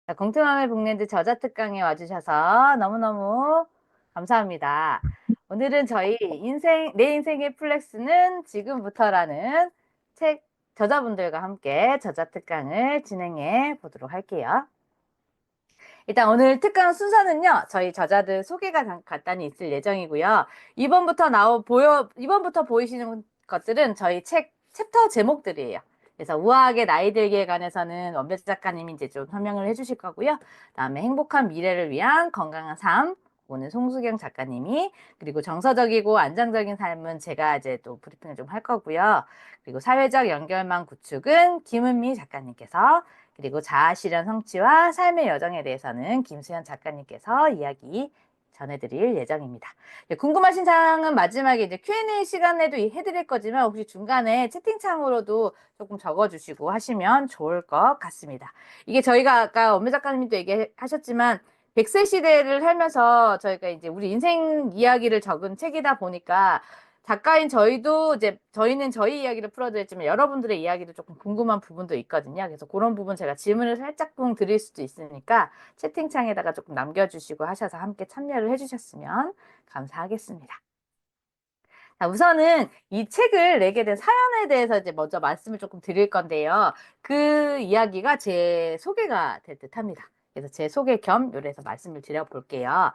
자, 공통함의 북랜드 저자특강에 와주셔서 너무너무 감사합니다. 오늘은 저희 내 인생의 플렉스는 지금부터라는 책 저자분들과 함께 저자특강을 진행해 보도록 할게요. 일단 오늘 특강 순서는요, 저희 저자들 소개가 간단히 있을 예정이고요. 이번부터 보이시는 것들은 저희 책 챕터 제목들이에요. 그래서 우아하게 나이 들기에 관해서는 원배 작가님이 이제 좀 설명을 해주실 거고요. 그다음에 행복한 미래를 위한 건강한 삶, 오늘 송수경 작가님이, 그리고 정서적이고 안정적인 삶은 제가 이제 또 브리핑을 좀 할 거고요. 그리고 사회적 연결망 구축은 김은미 작가님께서, 그리고 자아실현 성취와 삶의 여정에 대해서는 김수현 작가님께서 이야기 전해드릴 예정입니다. 궁금하신 사항은 마지막에 이제 Q&A 시간에도 해드릴 거지만 혹시 중간에 채팅창으로도 조금 적어주시고 하시면 좋을 것 같습니다. 이게 저희가 아까 엄매 작가님도 얘기하셨지만 100세 시대를 살면서 저희가 이제 우리 인생 이야기를 적은 책이다 보니까 작가인 저희도 이제 저희는 저희 이야기를 풀어드렸지만 여러분들의 이야기도 조금 궁금한 부분도 있거든요. 그래서 그런 부분 제가 질문을 살짝쿵 드릴 수도 있으니까 채팅창에다가 조금 남겨주시고 하셔서 함께 참여를 해주셨으면 감사하겠습니다. 자, 우선은 이 책을 내게 된 사연에 대해서 이제 먼저 말씀을 조금 드릴 건데요. 그 이야기가 제 소개가 될 듯합니다. 그래서 제 소개 겸 요래서 말씀을 드려볼게요.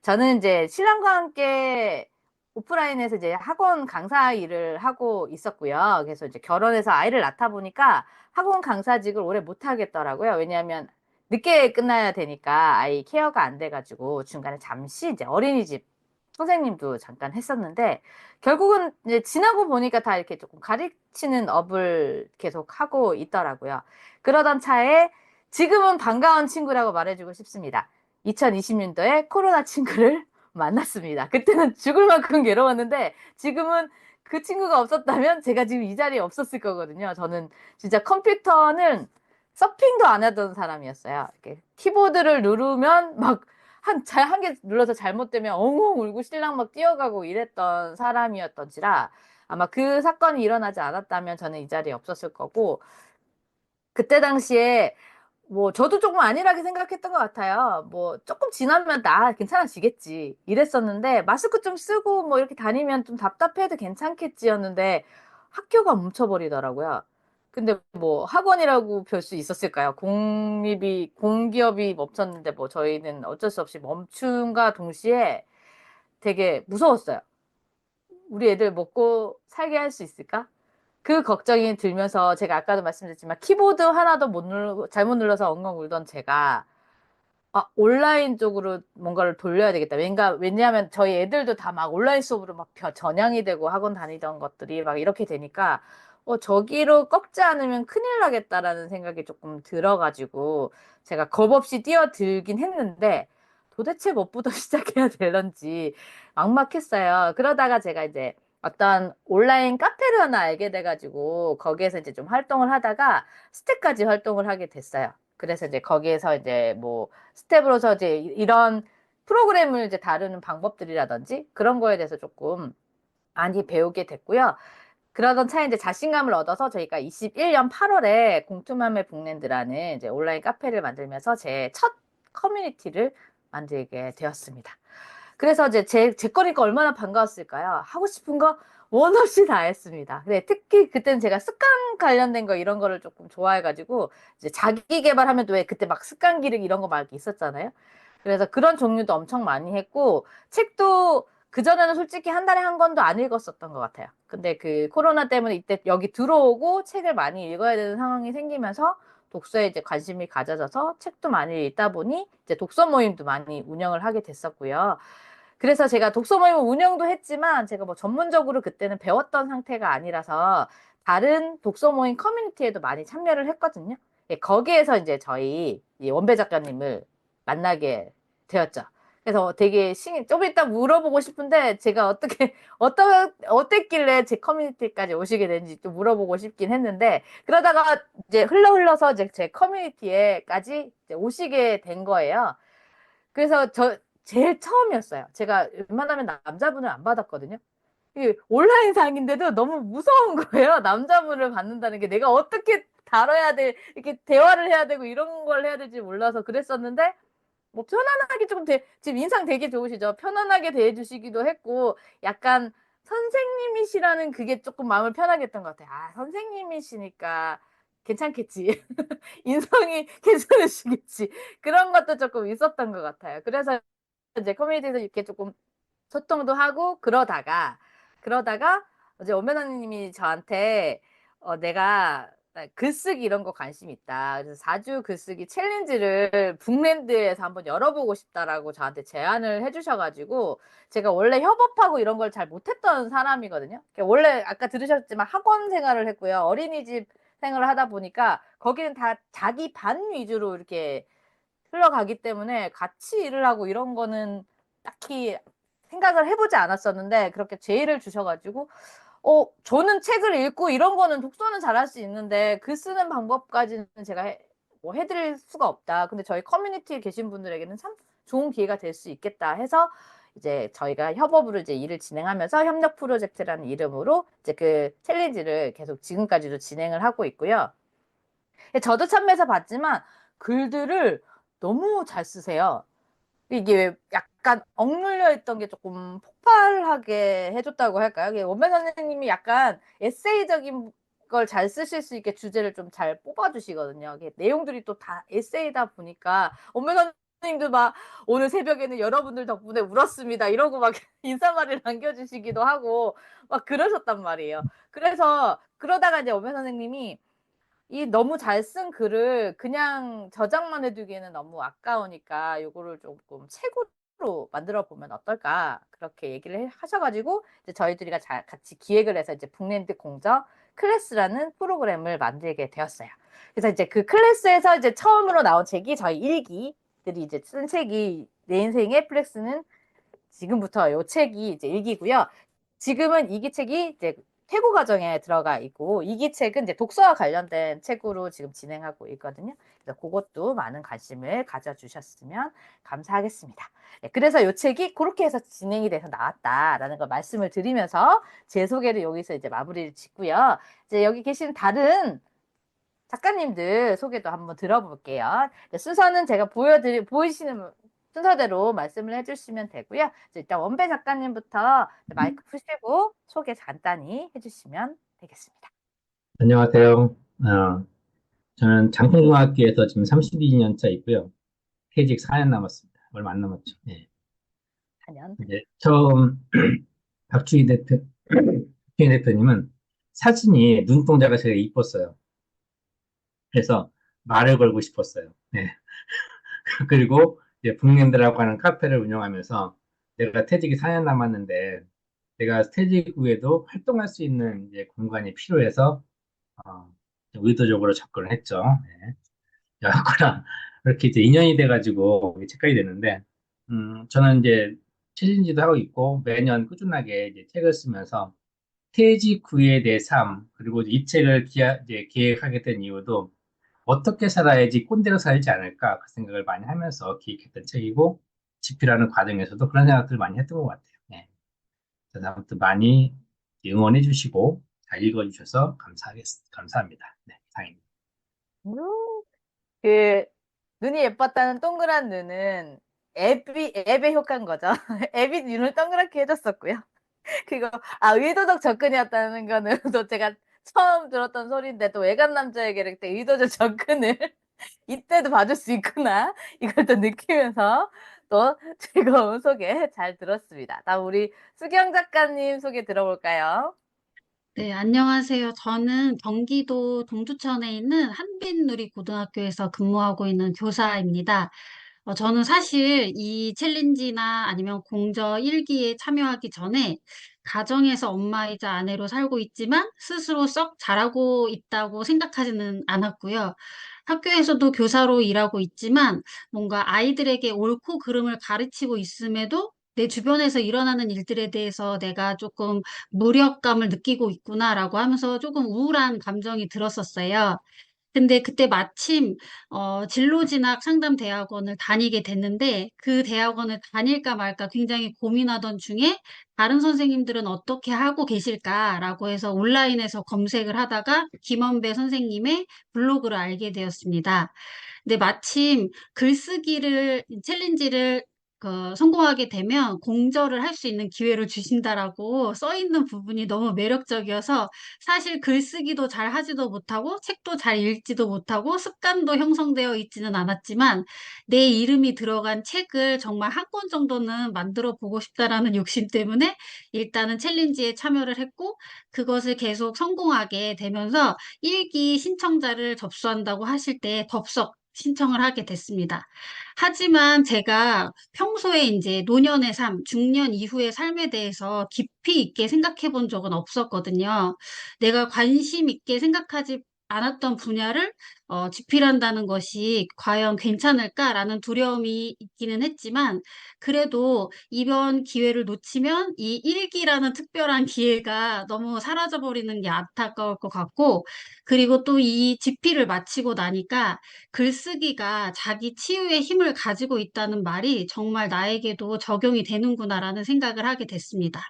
저는 이제 신랑과 함께 오프라인에서 이제 학원 강사 일을 하고 있었고요. 그래서 이제 결혼해서 아이를 낳다 보니까 학원 강사직을 오래 못 하겠더라고요. 왜냐하면 늦게 끝나야 되니까 아이 케어가 안 돼가지고 중간에 잠시 이제 어린이집 선생님도 잠깐 했었는데 결국은 이제 지나고 보니까 다 이렇게 조금 가르치는 업을 계속 하고 있더라고요. 그러던 차에 지금은 반가운 친구라고 말해주고 싶습니다. 2020년도에 코로나 친구를 만났습니다. 그때는 죽을 만큼 괴로웠는데 지금은 그 친구가 없었다면 제가 지금 이 자리에 없었을 거거든요. 저는 진짜 컴퓨터는 서핑도 안 하던 사람이었어요. 이렇게 키보드를 누르면 막 한 개 눌러서 잘못되면 엉엉 울고 신랑 막 뛰어가고 이랬던 사람이었던지라 아마 그 사건이 일어나지 않았다면 저는 이 자리에 없었을 거고, 그때 당시에 뭐 저도 조금 안일하게 생각했던 것 같아요. 뭐 조금 지나면 나 괜찮아지겠지 이랬었는데 마스크 좀 쓰고 뭐 이렇게 다니면 좀 답답해도 괜찮겠지였는데 학교가 멈춰버리더라고요. 근데 뭐 학원이라고 별 수 있었을까요? 공기업이 멈췄는데 뭐 저희는 어쩔 수 없이 멈춤과 동시에 되게 무서웠어요. 우리 애들 먹고 살게 할 수 있을까? 그 걱정이 들면서 제가 아까도 말씀드렸지만 키보드 하나도 못 누르고 잘못 눌러서 엉엉 울던 제가 온라인 쪽으로 뭔가를 돌려야 되겠다. 왜냐하면 저희 애들도 다 막 온라인 수업으로 막 전향이 되고 학원 다니던 것들이 막 이렇게 되니까 저기로 꺾지 않으면 큰일 나겠다라는 생각이 조금 들어가지고 제가 겁없이 뛰어들긴 했는데 도대체 뭐부터 시작해야 되는지 막막했어요. 그러다가 제가 이제 어떤 온라인 카페를 하나 알게 돼가지고 거기에서 이제 좀 활동을 하다가 스텝까지 활동을 하게 됐어요. 그래서 이제 거기에서 이제 뭐 스텝으로서 이제 이런 프로그램을 이제 다루는 방법들이라든지 그런 거에 대해서 조금 많이 배우게 됐고요. 그러던 차에 이제 자신감을 얻어서 저희가 21년 8월에 공투맘의 북랜드라는 이제 온라인 카페를 만들면서 제 첫 커뮤니티를 만들게 되었습니다. 그래서 이제 제 거니까 얼마나 반가웠을까요? 하고 싶은 거 원 없이 다 했습니다. 근데 특히 그때는 제가 습관 관련된 거 이런 거를 조금 좋아해가지고 이제 자기 개발하면 또 왜 그때 막 습관 기르기 이런 거 막 있었잖아요. 그래서 그런 종류도 엄청 많이 했고 책도 그전에는 솔직히 한 달에 한 권도 안 읽었었던 것 같아요. 근데 그 코로나 때문에 이때 여기 들어오고 책을 많이 읽어야 되는 상황이 생기면서 독서에 이제 관심이 가져져서 책도 많이 읽다 보니 이제 독서 모임도 많이 운영을 하게 됐었고요. 그래서 제가 독서 모임을 운영도 했지만 제가 뭐 전문적으로 그때는 배웠던 상태가 아니라서 다른 독서 모임 커뮤니티에도 많이 참여를 했거든요. 예, 거기에서 이제 저희 이 원배 작가님을 만나게 되었죠. 그래서 되게 좀 이따 물어보고 싶은데 제가 어땠길래 제 커뮤니티까지 오시게 된지 좀 물어보고 싶긴 했는데 그러다가 이제 흘러서 이제 제 커뮤니티에까지 이제 오시게 된 거예요. 그래서 제일 처음이었어요. 제가 웬만하면 남자분을 안 받았거든요. 이게 온라인상인데도 너무 무서운 거예요. 남자분을 받는다는 게 내가 어떻게 다뤄야 돼, 이렇게 대화를 해야 되고 이런 걸 해야 될지 몰라서 그랬었는데, 뭐 편안하게 조금 지금 인상 되게 좋으시죠? 편안하게 대해주시기도 했고, 약간 선생님이시라는 그게 조금 마음을 편하게 했던 것 같아요. 아, 선생님이시니까 괜찮겠지. 인성이 괜찮으시겠지. 그런 것도 조금 있었던 것 같아요. 그래서 이제 커뮤니티에서 이렇게 조금 소통도 하고 그러다가 이제 엄연아님이 저한테 내가 글쓰기 이런 거 관심 있다. 그래서 4주 글쓰기 챌린지를 북랜드에서 한번 열어보고 싶다라고 저한테 제안을 해주셔가지고 제가 원래 협업하고 이런 걸 잘 못했던 사람이거든요. 그러니까 원래 아까 들으셨지만 학원 생활을 했고요. 어린이집 생활을 하다 보니까 거기는 다 자기 반 위주로 이렇게 흘러가기 때문에 같이 일을 하고 이런 거는 딱히 생각을 해보지 않았었는데 그렇게 제의를 주셔가지고 저는 책을 읽고 이런 거는 독서는 잘할 수 있는데 글 쓰는 방법까지는 제가 뭐 해드릴 수가 없다. 근데 저희 커뮤니티에 계신 분들에게는 참 좋은 기회가 될 수 있겠다 해서 이제 저희가 협업으로 이제 일을 진행하면서 협력 프로젝트라는 이름으로 이제 그 챌린지를 계속 지금까지도 진행을 하고 있고요. 저도 참여해서 봤지만 글들을 너무 잘 쓰세요. 이게 약간 억눌려 있던 게 조금 폭발하게 해줬다고 할까요? 이게 원배 선생님이 약간 에세이적인 걸 잘 쓰실 수 있게 주제를 좀 잘 뽑아주시거든요. 이게 내용들이 또 다 에세이다 보니까 원배 선생님도 막 오늘 새벽에는 여러분들 덕분에 울었습니다. 이러고 막 인사말을 남겨주시기도 하고 막 그러셨단 말이에요. 그래서 그러다가 이제 원배 선생님이 이 너무 잘 쓴 글을 그냥 저장만 해두기에는 너무 아까우니까 요거를 조금 책으로 만들어 보면 어떨까 그렇게 얘기를 하셔가지고 이제 저희들이 같이 기획을 해서 이제 북랜드 공저 클래스라는 프로그램을 만들게 되었어요. 그래서 이제 그 클래스에서 이제 처음으로 나온 책이 저희 일기들이 이제 쓴 책이 내 인생의 플렉스는 지금부터 요 책이 이제 일기고요. 지금은 이기 책이 이제 퇴고 과정에 들어가 있고 이기 책은 이제 독서와 관련된 책으로 지금 진행하고 있거든요. 그래서 그것도 많은 관심을 가져주셨으면 감사하겠습니다. 네, 그래서 이 책이 그렇게 해서 진행이 돼서 나왔다라는 걸 말씀을 드리면서 제 소개를 여기서 이제 마무리를 짓고요. 이제 여기 계신 다른 작가님들 소개도 한번 들어볼게요. 순서는 제가 보이시는 순서대로 말씀을 해주시면 되고요. 일단 원배 작가님부터 마이크 푸시고 소개 간단히 해주시면 되겠습니다. 안녕하세요. 저는 장풍고등학교에서 지금 32년 차 있고요. 퇴직 4년 남았습니다. 얼마 안 남았죠. 예. 4년. 이제 처음 박주희 대표님은 사진이 눈동자가 제가 이뻤어요. 그래서 말을 걸고 싶었어요. 예. 그리고 이제 북랜드라고 하는 카페를 운영하면서 내가 퇴직이 4년 남았는데 내가 퇴직 후에도 활동할 수 있는 이제 공간이 필요해서 좀 의도적으로 접근을 했죠. 예. 여하거나 이렇게 이제 인연이 돼가지고 이게 책까지 됐는데, 저는 이제 책인지도 하고 있고 매년 꾸준하게 이제 책을 쓰면서 퇴직 후에 내 삶, 그리고 이 책을 이제 기획하게 된 이유도 어떻게 살아야지 꼰대로 살지 않을까 그 생각을 많이 하면서 기획했던 책이고 집필하는 과정에서도 그런 생각들을 많이 했던 것 같아요. 네. 그래서 아무튼 많이 응원해 주시고 잘 읽어주셔서 감사합니다. 네, 이상입니다. 음, 그 눈이 예뻤다는 동그란 눈은 앱의 효과인 거죠. 앱이 눈을 동그랗게 해줬었고요. 그거 의도적 접근이었다는 거는 또 제가 처음 들었던 소리인데 또 외간 남자에게 이렇게 의도적 접근을 이때도 봐줄 수 있구나 이걸 또 느끼면서 또 즐거운 소개 잘 들었습니다. 다음 우리 수경 작가님 소개 들어볼까요? 네, 안녕하세요. 저는 경기도 동두천에 있는 한빛누리고등학교에서 근무하고 있는 교사입니다. 저는 사실 이 챌린지나 아니면 공저 일기에 참여하기 전에 가정에서 엄마이자 아내로 살고 있지만 스스로 썩 잘하고 있다고 생각하지는 않았고요. 학교에서도 교사로 일하고 있지만 뭔가 아이들에게 옳고 그름을 가르치고 있음에도 내 주변에서 일어나는 일들에 대해서 내가 조금 무력감을 느끼고 있구나라고 하면서 조금 우울한 감정이 들었었어요. 근데 그때 마침 진로진학 상담 대학원을 다니게 됐는데 그 대학원을 다닐까 말까 굉장히 고민하던 중에 다른 선생님들은 어떻게 하고 계실까라고 해서 온라인에서 검색을 하다가 김원배 선생님의 블로그를 알게 되었습니다. 근데 마침 글쓰기를 챌린지를 성공하게 되면 공저를 할 수 있는 기회를 주신다라고 써 있는 부분이 너무 매력적이어서 사실 글쓰기도 잘 하지도 못하고 책도 잘 읽지도 못하고 습관도 형성되어 있지는 않았지만 내 이름이 들어간 책을 정말 한 권 정도는 만들어 보고 싶다라는 욕심 때문에 일단은 챌린지에 참여를 했고 그것을 계속 성공하게 되면서 일기 신청자를 접수한다고 하실 때 덥석 신청을 하게 됐습니다. 하지만 제가 평소에 이제 노년의 삶, 중년 이후의 삶에 대해서 깊이 있게 생각해 본 적은 없었거든요. 내가 관심 있게 생각하지 않았던 분야를 집필한다는 것이 과연 괜찮을까라는 두려움이 있기는 했지만, 그래도 이번 기회를 놓치면 이 일기라는 특별한 기회가 너무 사라져버리는 게 안타까울 것 같고, 그리고 또 이 집필을 마치고 나니까 글쓰기가 자기 치유의 힘을 가지고 있다는 말이 정말 나에게도 적용이 되는구나라는 생각을 하게 됐습니다.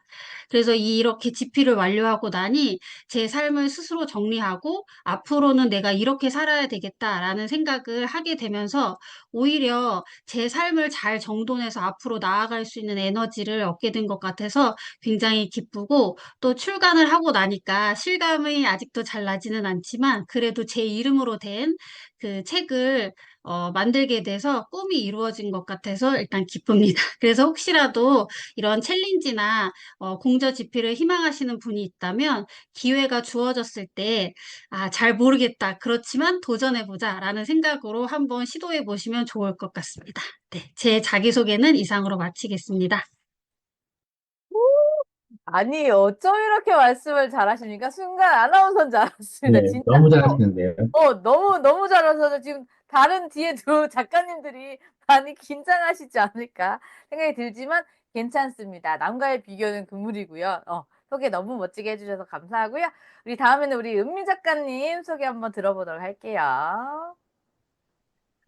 그래서 이렇게 집필을 완료하고 나니 제 삶을 스스로 정리하고 앞으로는 내가 이렇게 살아야 되겠다라는 생각을 하게 되면서 오히려 제 삶을 잘 정돈해서 앞으로 나아갈 수 있는 에너지를 얻게 된 것 같아서 굉장히 기쁘고, 또 출간을 하고 나니까 실감이 아직도 잘 나지는 않지만 그래도 제 이름으로 된 그 책을 만들게 돼서 꿈이 이루어진 것 같아서 일단 기쁩니다. 그래서 혹시라도 이런 챌린지나 공저 집필을 희망하시는 분이 있다면 기회가 주어졌을 때, 아, 잘 모르겠다. 그렇지만 도전해보자라는 생각으로 한번 시도해 보시면 좋을 것 같습니다. 네, 제 자기소개는 이상으로 마치겠습니다. 아니, 어쩜 이렇게 말씀을 잘하십니까? 순간 아나운서인 줄 알았습니다. 네, 너무 진짜로. 잘하시는데요. 너무 잘하셔서 지금 다른 뒤에 두 작가님들이 많이 긴장하시지 않을까 생각이 들지만 괜찮습니다. 남과의 비교는 금물이고요. 소개 너무 멋지게 해주셔서 감사하고요. 우리 다음에는 우리 은미 작가님 소개 한번 들어보도록 할게요.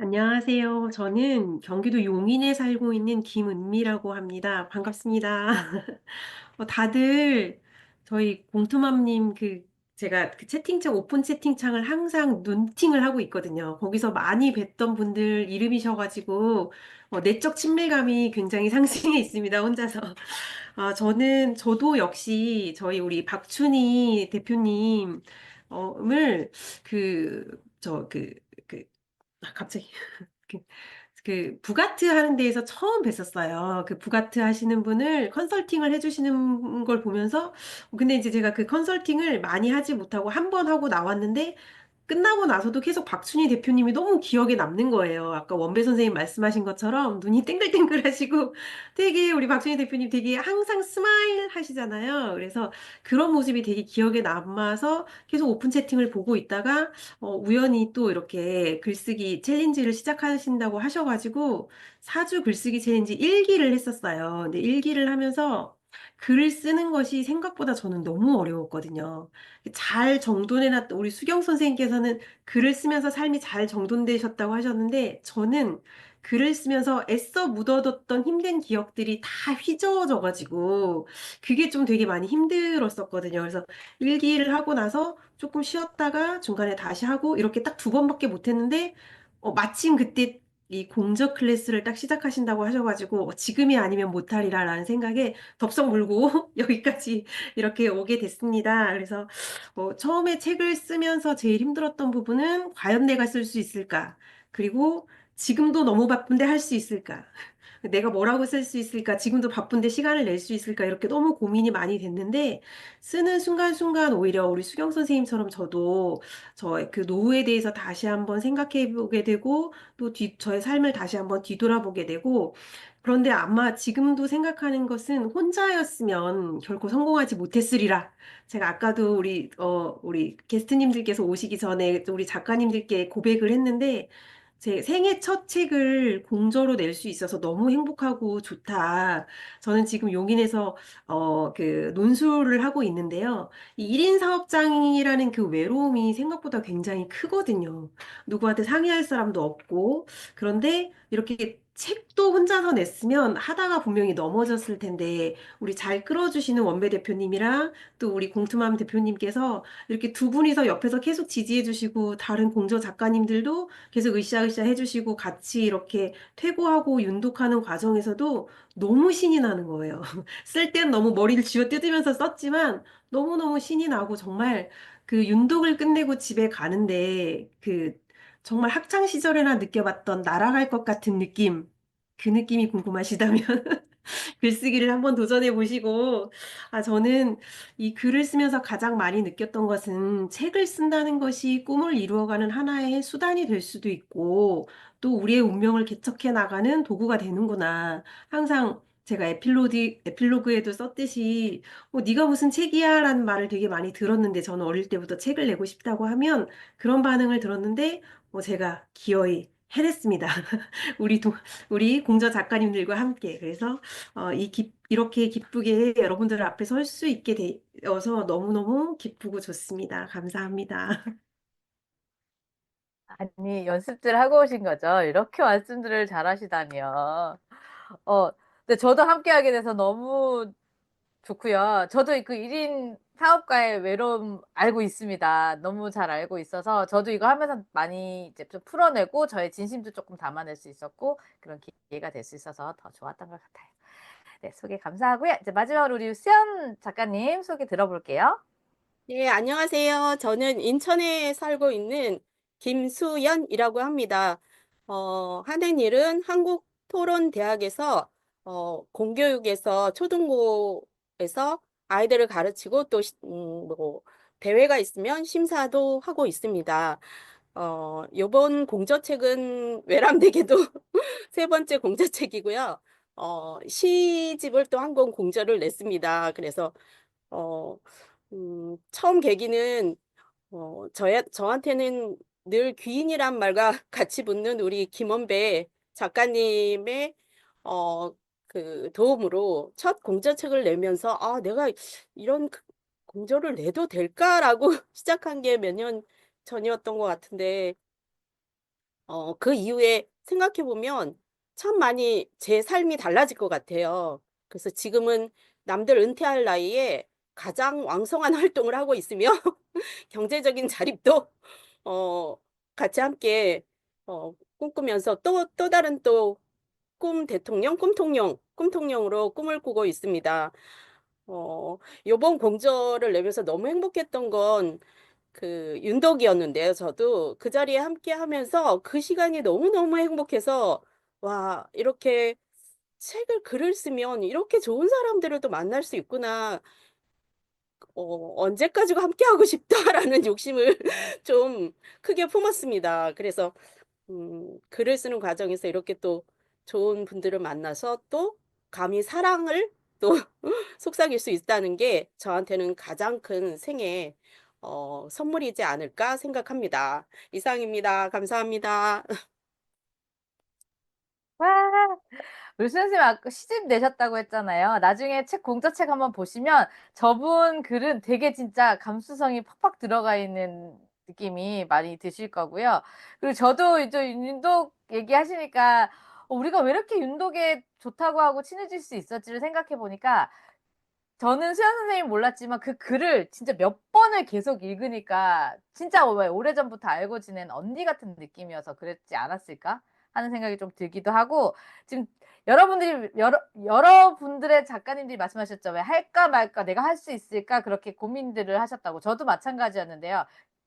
안녕하세요. 저는 경기도 용인에 살고 있는 김은미라고 합니다. 반갑습니다. 다들 저희 공투맘님 제가 그 채팅창, 오픈 채팅창을 항상 눈팅을 하고 있거든요. 거기서 많이 뵀던 분들 이름이셔가지고 내적 친밀감이 굉장히 상승해 있습니다. 혼자서. 저도 역시 저희 우리 박춘희 대표님, 을 그, 갑자기. 그, 부가트 하는 데에서 처음 뵀었어요. 그 부가트 하시는 분을 컨설팅을 해주시는 걸 보면서, 근데 이제 제가 그 컨설팅을 많이 하지 못하고 한 번 하고 나왔는데, 끝나고 나서도 계속 박춘희 대표님이 너무 기억에 남는 거예요. 아까 원배 선생님 말씀하신 것처럼 눈이 땡글땡글 하시고 되게 우리 박춘희 대표님 되게 항상 스마일 하시잖아요. 그래서 그런 모습이 되게 기억에 남아서 계속 오픈 채팅을 보고 있다가 우연히 또 이렇게 글쓰기 챌린지를 시작하신다고 하셔가지고 4주 글쓰기 챌린지 일기를 했었어요. 근데 일기를 하면서 글을 쓰는 것이 생각보다 저는 너무 어려웠거든요. 잘 정돈해놨던 우리 수경 선생님께서는 글을 쓰면서 삶이 잘 정돈되셨다고 하셨는데 저는 글을 쓰면서 애써 묻어뒀던 힘든 기억들이 다 휘저어져가지고 그게 좀 되게 많이 힘들었었거든요. 그래서 일기를 하고 나서 조금 쉬었다가 중간에 다시 하고 이렇게 딱 두 번밖에 못했는데 마침 그때 이 공저 클래스를 딱 시작하신다고 하셔가지고 지금이 아니면 못하리라라는 생각에 덥석 물고 여기까지 이렇게 오게 됐습니다. 그래서 처음에 책을 쓰면서 제일 힘들었던 부분은 과연 내가 쓸 수 있을까? 그리고 지금도 너무 바쁜데 할 수 있을까? 내가 뭐라고 쓸 수 있을까? 지금도 바쁜데 시간을 낼 수 있을까? 이렇게 너무 고민이 많이 됐는데, 쓰는 순간순간 오히려 우리 수경 선생님처럼 저도 저 그 노후에 대해서 다시 한번 생각해 보게 되고, 또 저의 삶을 다시 한번 뒤돌아보게 되고, 그런데 아마 지금도 생각하는 것은 혼자였으면 결코 성공하지 못했으리라. 제가 아까도 우리 게스트님들께서 오시기 전에 우리 작가님들께 고백을 했는데, 제 생애 첫 책을 공저로 낼 수 있어서 너무 행복하고 좋다. 저는 지금 용인에서 그 논술을 하고 있는데요. 이 1인 사업장이라는 그 외로움이 생각보다 굉장히 크거든요. 누구한테 상의할 사람도 없고. 그런데 이렇게 책도 혼자서 냈으면 하다가 분명히 넘어졌을 텐데 우리 잘 끌어주시는 원배 대표님이랑 또 우리 공투맘 대표님께서 이렇게 두 분이서 옆에서 계속 지지해 주시고 다른 공저 작가님들도 계속 으쌰으쌰 해주시고 같이 이렇게 퇴고하고 윤독하는 과정에서도 너무 신이 나는 거예요. 쓸 땐 너무 머리를 쥐어 뜯으면서 썼지만 너무너무 신이 나고 정말 그 윤독을 끝내고 집에 가는데 그 정말 학창 시절에나 느껴봤던 날아갈 것 같은 느낌, 그 느낌이 궁금하시다면 글쓰기를 한번 도전해 보시고, 저는 이 글을 쓰면서 가장 많이 느꼈던 것은 책을 쓴다는 것이 꿈을 이루어가는 하나의 수단이 될 수도 있고, 또 우리의 운명을 개척해 나가는 도구가 되는구나. 항상 제가 에필로그에도 썼듯이, 네가 무슨 책이야? 라는 말을 되게 많이 들었는데, 저는 어릴 때부터 책을 내고 싶다고 하면 그런 반응을 들었는데, 제가 기어이 해냈습니다. 우리 우리 공저 작가님들과 함께. 그래서 이렇게 기쁘게 여러분들 앞에 설 수 있게 되어서 너무너무 기쁘고 좋습니다. 감사합니다. 아니, 연습들 하고 오신 거죠? 이렇게 말씀들을 잘하시다니요. 어, 근데 저도 함께 하게 돼서 너무 좋고요. 저도 그 1인 사업가의 외로움 알고 있습니다. 너무 잘 알고 있어서 저도 이거 하면서 많이 이제 좀 풀어내고 저의 진심도 조금 담아낼 수 있었고 그런 기회가 될 수 있어서 더 좋았던 것 같아요. 네, 소개 감사하고요. 이제 마지막으로 우리 수연 작가님 소개 들어볼게요. 네, 안녕하세요. 저는 인천에 살고 있는 김수연이라고 합니다. 하는 일은 한국토론대학에서 공교육에서 초등고에서 아이들을 가르치고 또 뭐 대회가 있으면 심사도 하고 있습니다. 요번 공저책은 외람되게도 세 번째 공저책이고요. 시집을 또 한 권 공저를 냈습니다. 그래서 어, 처음 계기는 저한테는 늘 귀인이란 말과 같이 붙는 우리 김원배 작가님의 어, 그 도움으로 첫 공저책을 내면서 내가 이런 공저를 내도 될까라고 시작한 게 몇 년 전이었던 것 같은데 그 이후에 생각해 보면 참 많이 제 삶이 달라질 것 같아요. 그래서 지금은 남들 은퇴할 나이에 가장 왕성한 활동을 하고 있으며 경제적인 자립도 어 같이 함께 꿈꾸면서 또 다른 또 꿈통령으로 꿈을 꾸고 있습니다. 요번 공저를 내면서 너무 행복했던 건 그 윤덕이었는데요. 저도 그 자리에 함께 하면서 그 시간이 너무너무 행복해서 '와 이렇게 글을 쓰면 이렇게 좋은 사람들을 또 만날 수 있구나. 언제까지 함께하고 싶다.'라는 욕심을 좀 크게 품었습니다. 그래서 글을 쓰는 과정에서 이렇게 또 좋은 분들을 만나서 또 감히 사랑을 또 속삭일 수 있다는 게 저한테는 가장 큰 생애 선물이지 않을까 생각합니다. 이상입니다. 감사합니다. 와, 우리 선생님 아까 시집 내셨다고 했잖아요. 나중에 책 공저책 한번 보시면 저분 글은 되게 진짜 감수성이 팍팍 들어가 있는 느낌이 많이 드실 거고요. 그리고 저도 이제 윤독 얘기하시니까 우리가 왜 이렇게 윤독에 좋다고 하고 친해질 수 있었지를 생각해 보니까 저는 수연 선생님 몰랐지만 그 글을 진짜 몇 번을 계속 읽으니까 진짜 오래전부터 알고 지낸 언니 같은 느낌이어서 그랬지 않았을까 하는 생각이 좀 들기도 하고 지금 여러분들의 작가님들이 말씀하셨죠. 왜 할까 말까 내가 할 수 있을까 그렇게 고민들을 하셨다고. 저도 마찬가지였는데요.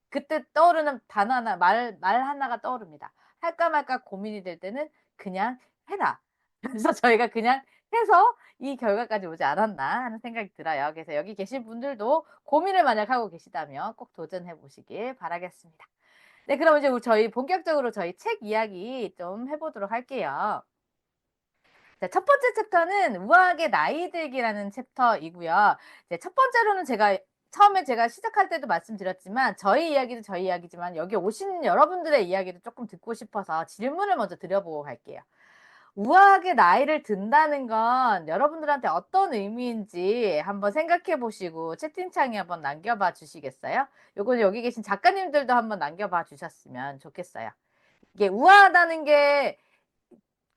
그때 떠오르는 단어 하나, 말 하나가 떠오릅니다. 할까 말까 고민이 될 때는 그냥 해라. 그래서 저희가 그냥 해서 이 결과까지 오지 않았나 하는 생각이 들어요. 그래서 여기 계신 분들도 고민을 만약 하고 계시다면 꼭 도전해 보시길 바라겠습니다. 네, 그럼 이제 저희 본격적으로 저희 책 이야기 좀 해보도록 할게요. 자, 첫 번째 챕터는 우아하게 나이 들기라는 챕터이고요. 이제 첫 번째로는 제가 처음에 제가 시작할 때도 말씀드렸지만 저희 이야기도 저희 이야기지만 여기 오신 여러분들의 이야기도 조금 듣고 싶어서 질문을 먼저 드려보고 갈게요. 우아하게 나이를 든다는 건 여러분들한테 어떤 의미인지 한번 생각해 보시고 채팅창에 한번 남겨봐 주시겠어요? 요거 여기 계신 작가님들도 한번 남겨봐 주셨으면 좋겠어요. 이게 우아하다는 게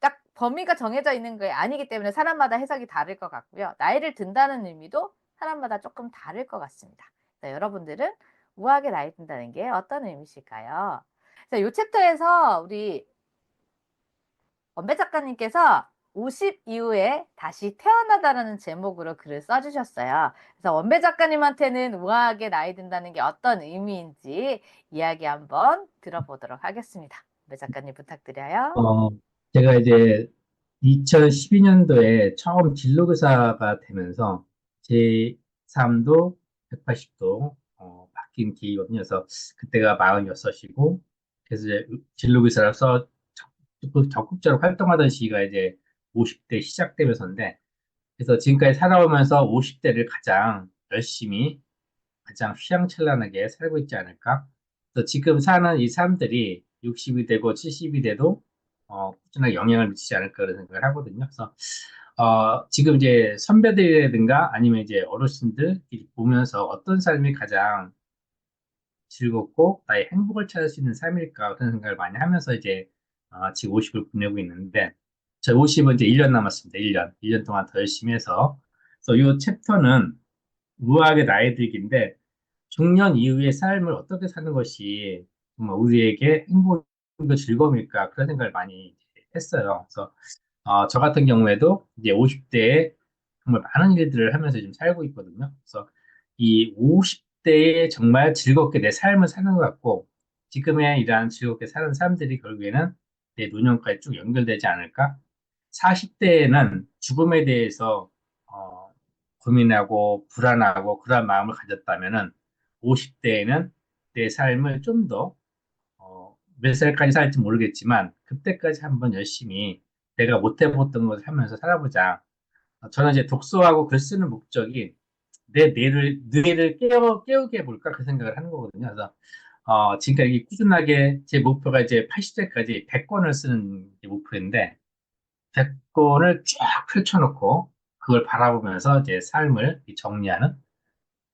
딱 범위가 정해져 있는 게 아니기 때문에 사람마다 해석이 다를 것 같고요. 나이를 든다는 의미도 사람마다 조금 다를 것 같습니다. 여러분들은 우아하게 나이 든다는 게 어떤 의미실까요? 이 챕터에서 우리 원배 작가님께서 50 이후에 다시 태어나다라는 제목으로 글을 써주셨어요. 그래서 원배 작가님한테는 우아하게 나이 든다는 게 어떤 의미인지 이야기 한번 들어보도록 하겠습니다. 원배 작가님 부탁드려요. 제가 이제 2012년도에 처음 진로교사가 되면서 제 삶도 180도 바뀐 계기거든요. 그래서 그때가 46이고, 그래서 이제 진로교사로서 적극적으로 활동하던 시기가 이제 50대 시작되면서인데, 그래서 지금까지 살아오면서 50대를 가장 열심히, 가장 휘황찬란하게 살고 있지 않을까? 그래서 지금 사는 이 삶들이 60이 되고 70이 돼도 꾸준하게 영향을 미치지 않을까 그런 생각을 하거든요. 그래서 지금 이제 선배들이라든가 아니면 이제 어르신들 보면서 어떤 삶이 가장 즐겁고 나의 행복을 찾을 수 있는 삶일까 그런 생각을 많이 하면서 이제 지금 50을 보내고 있는데 저 50은 이제 1년 남았습니다. 1년 동안 더 열심히 해서 그래서 이 챕터는 우아하게 나이 들기인데 중년 이후의 삶을 어떻게 사는 것이 정말 우리에게 행복과 즐거움일까 그런 생각을 많이 했어요. 그래서 저 같은 경우에도 이제 50대에 정말 많은 일들을 하면서 지금 살고 있거든요. 그래서 이 50대에 정말 즐겁게 내 삶을 사는 것 같고 지금의 이러한 즐겁게 사는 사람들이 결국에는 내 노년까지 쭉 연결되지 않을까? 40대에는 죽음에 대해서 고민하고 불안하고 그런 마음을 가졌다면은 50대에는 내 삶을 좀 더 몇 살까지 살지 모르겠지만 그때까지 한번 열심히 내가 못 해봤던 것을 하면서 살아보자. 저는 이제 독서하고 글 쓰는 목적이 내 뇌를 깨우게 해볼까 그 생각을 하는 거거든요. 그래서 지금까지 꾸준하게 제 목표가 이제 80세까지 100권을 쓰는 게 목표인데 100권을 쫙 펼쳐놓고 그걸 바라보면서 이제 삶을 정리하는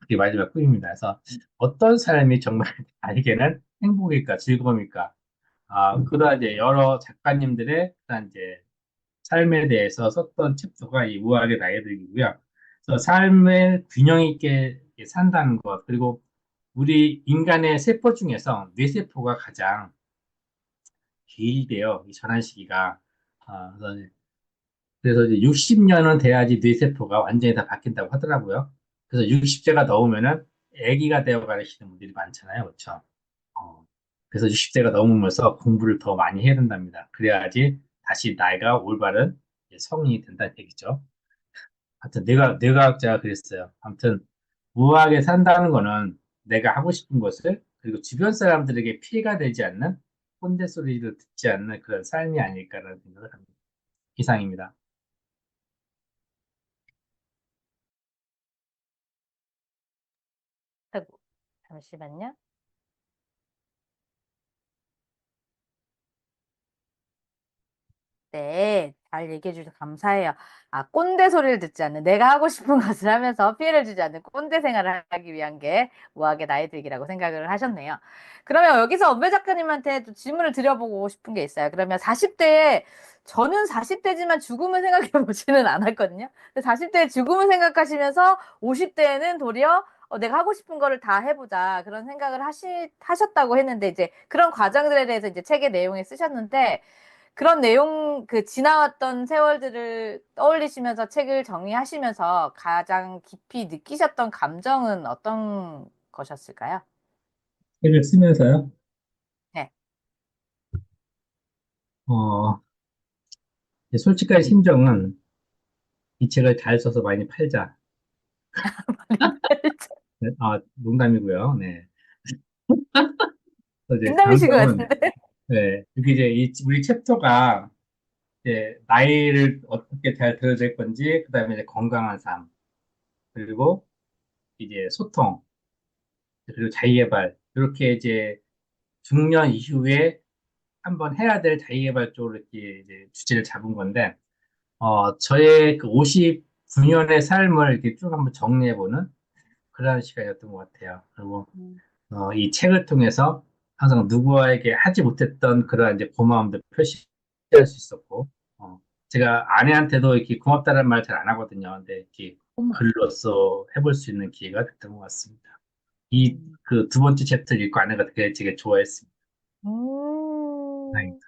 그게 마지막 꿈입니다. 그래서 어떤 삶이 정말 나에게는 행복일까, 즐거움일까? 그러한 이제 여러 작가님들의 그런 이제 삶에 대해서 썼던 챕터가 이 우아하게 나이 들기고요. 그래서 삶을 균형 있게 산다는 것, 그리고 우리 인간의 세포 중에서 뇌세포가 가장 길대요. 이 전환 시기가. 그래서 이제 60년은 돼야지 뇌세포가 완전히 다 바뀐다고 하더라고요. 그래서 60세가 넘으면은 아기가 되어가시는 분들이 많잖아요. 그렇죠? 그래서 60세가 넘으면서 공부를 더 많이 해야 된답니다. 그래야지 다시 나이가 올바른 성인이 된다는 얘기죠. 하여튼 뇌과학자가 그랬어요. 아무튼 무하게 산다는 거는 내가 하고 싶은 것을 그리고 주변 사람들에게 피해가 되지 않는 꼰대 소리도 듣지 않는 그런 삶이 아닐까라는 생각을 합니다. 이상입니다. 아이고, 잠시만요. 네, 잘 얘기해 주셔서 감사해요. 꼰대 소리를 듣지 않는, 내가 하고 싶은 것을 하면서 피해를 주지 않는 꼰대 생활을 하기 위한 게 우아하게 나이 들기라고 생각을 하셨네요. 그러면 여기서 엄배 작가님한테 또 질문을 드려보고 싶은 게 있어요. 그러면 40대에, 저는 40대지만 죽음을 생각해 보지는 않았거든요. 40대에 죽음을 생각하시면서 50대에는 도리어 내가 하고 싶은 거를 다 해보자. 그런 생각을 하셨다고 했는데, 이제 그런 과정들에 대해서 이제 책의 내용에 쓰셨는데, 그런 내용, 지나왔던 세월들을 떠올리시면서 책을 정리하시면서 가장 깊이 느끼셨던 감정은 어떤 것이었을까요? 책을 쓰면서요. 네. 어, 솔직한 심정은 이 책을 잘 써서 많이 팔자. 네, 농담이고요. 네. 그래서 이제 긴담이신 것 감정은, 같은데. 네, 이게 이제 우리 챕터가 이제 나이를 어떻게 잘 들어야 될 건지, 그 다음에 이제 건강한 삶, 그리고 이제 소통, 그리고 자기계발, 이렇게 이제 중년 이후에 한번 해야 될 자기계발 쪽으로 이렇게 이제 주제를 잡은 건데, 저의 그 59년의 삶을 이렇게 쭉 한번 정리해보는 그런 시간이었던 것 같아요. 그리고, 이 책을 통해서 항상 누구에게 하지 못했던 그런 이제 고마움도 표시할 수 있었고, 제가 아내한테도 이렇게 고맙다는 말 잘 안 하거든요. 근데 이렇게 어머. 글로써 해볼 수 있는 기회가 됐던 것 같습니다. 음. 그 두 번째 챕터를 읽고 아내가 되게 좋아했습니다. 음. 다행이다.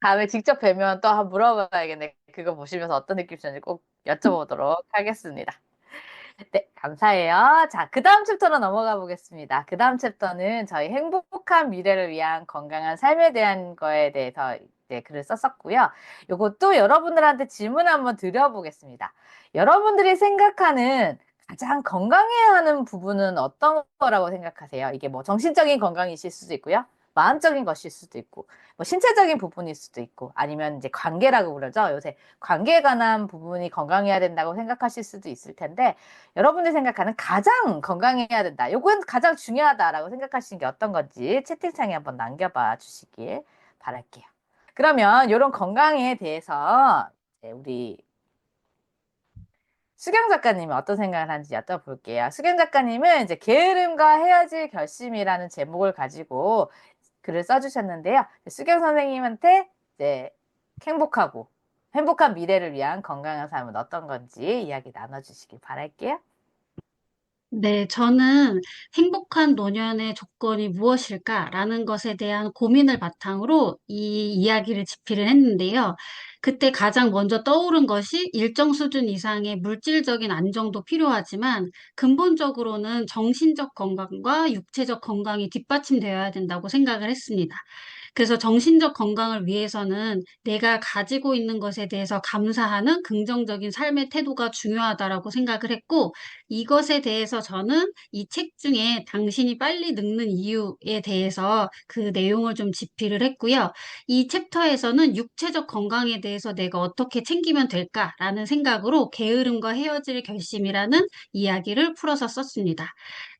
다음에 직접 뵈면 또 한번 물어봐야겠네. 그거 보시면서 어떤 느낌이셨는지 꼭 여쭤보도록 하겠습니다. 네, 감사해요. 자, 그 다음 챕터로 넘어가 보겠습니다. 그 다음 챕터는 저희 행복한 미래를 위한 건강한 삶에 대한 거에 대해서 이제 글을 썼었고요. 요것도 여러분들한테 질문 한번 드려보겠습니다. 여러분들이 생각하는 가장 건강해야 하는 부분은 어떤 거라고 생각하세요? 이게 뭐 정신적인 건강이실 수도 있고요. 마음적인 것일 수도 있고, 뭐 신체적인 부분일 수도 있고, 아니면 이제 관계라고 그러죠. 요새 관계에 관한 부분이 건강해야 된다고 생각하실 수도 있을 텐데, 여러분들이 생각하는 가장 건강해야 된다. 요건 가장 중요하다라고 생각하시는 게 어떤 건지 채팅창에 한번 남겨봐 주시길 바랄게요. 그러면 이런 건강에 대해서 이제 우리 수경 작가님이 어떤 생각을 하는지 여쭤볼게요. 수경 작가님은 이제 게으름과 헤어질 결심이라는 제목을 가지고 글을 써주셨는데요. 수경 선생님한테 이제 행복한 미래를 위한 건강한 삶은 어떤 건지 이야기 나눠주시길 바랄게요. 네, 저는 행복한 노년의 조건이 무엇일까라는 것에 대한 고민을 바탕으로 이 이야기를 집필을 했는데요. 그때 가장 먼저 떠오른 것이 일정 수준 이상의 물질적인 안정도 필요하지만 근본적으로는 정신적 건강과 육체적 건강이 뒷받침되어야 된다고 생각을 했습니다. 그래서 정신적 건강을 위해서는 내가 가지고 있는 것에 대해서 감사하는 긍정적인 삶의 태도가 중요하다라고 생각을 했고, 이것에 대해서 저는 이 책 중에 당신이 빨리 늙는 이유에 대해서 그 내용을 좀 집필을 했고요. 이 챕터에서는 육체적 건강에 대해서 내가 어떻게 챙기면 될까라는 생각으로 게으름과 헤어질 결심이라는 이야기를 풀어서 썼습니다.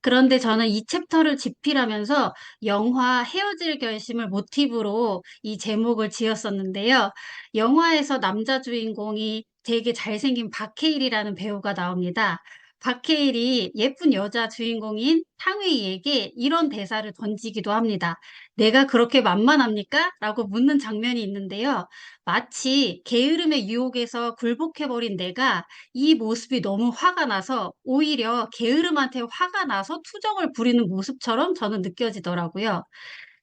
그런데 저는 이 챕터를 집필하면서 영화 헤어질 결심을 모티브로 이 제목을 지었었는데요. 영화에서 남자 주인공이 되게 잘생긴 박해일이라는 배우가 나옵니다. 박해일이 예쁜 여자 주인공인 탕웨이에게 이런 대사를 던지기도 합니다. 내가 그렇게 만만합니까? 라고 묻는 장면이 있는데요. 마치 게으름의 유혹에서 굴복해버린 내가 이 모습이 너무 화가 나서 오히려 게으름한테 화가 나서 투정을 부리는 모습처럼 저는 느껴지더라고요.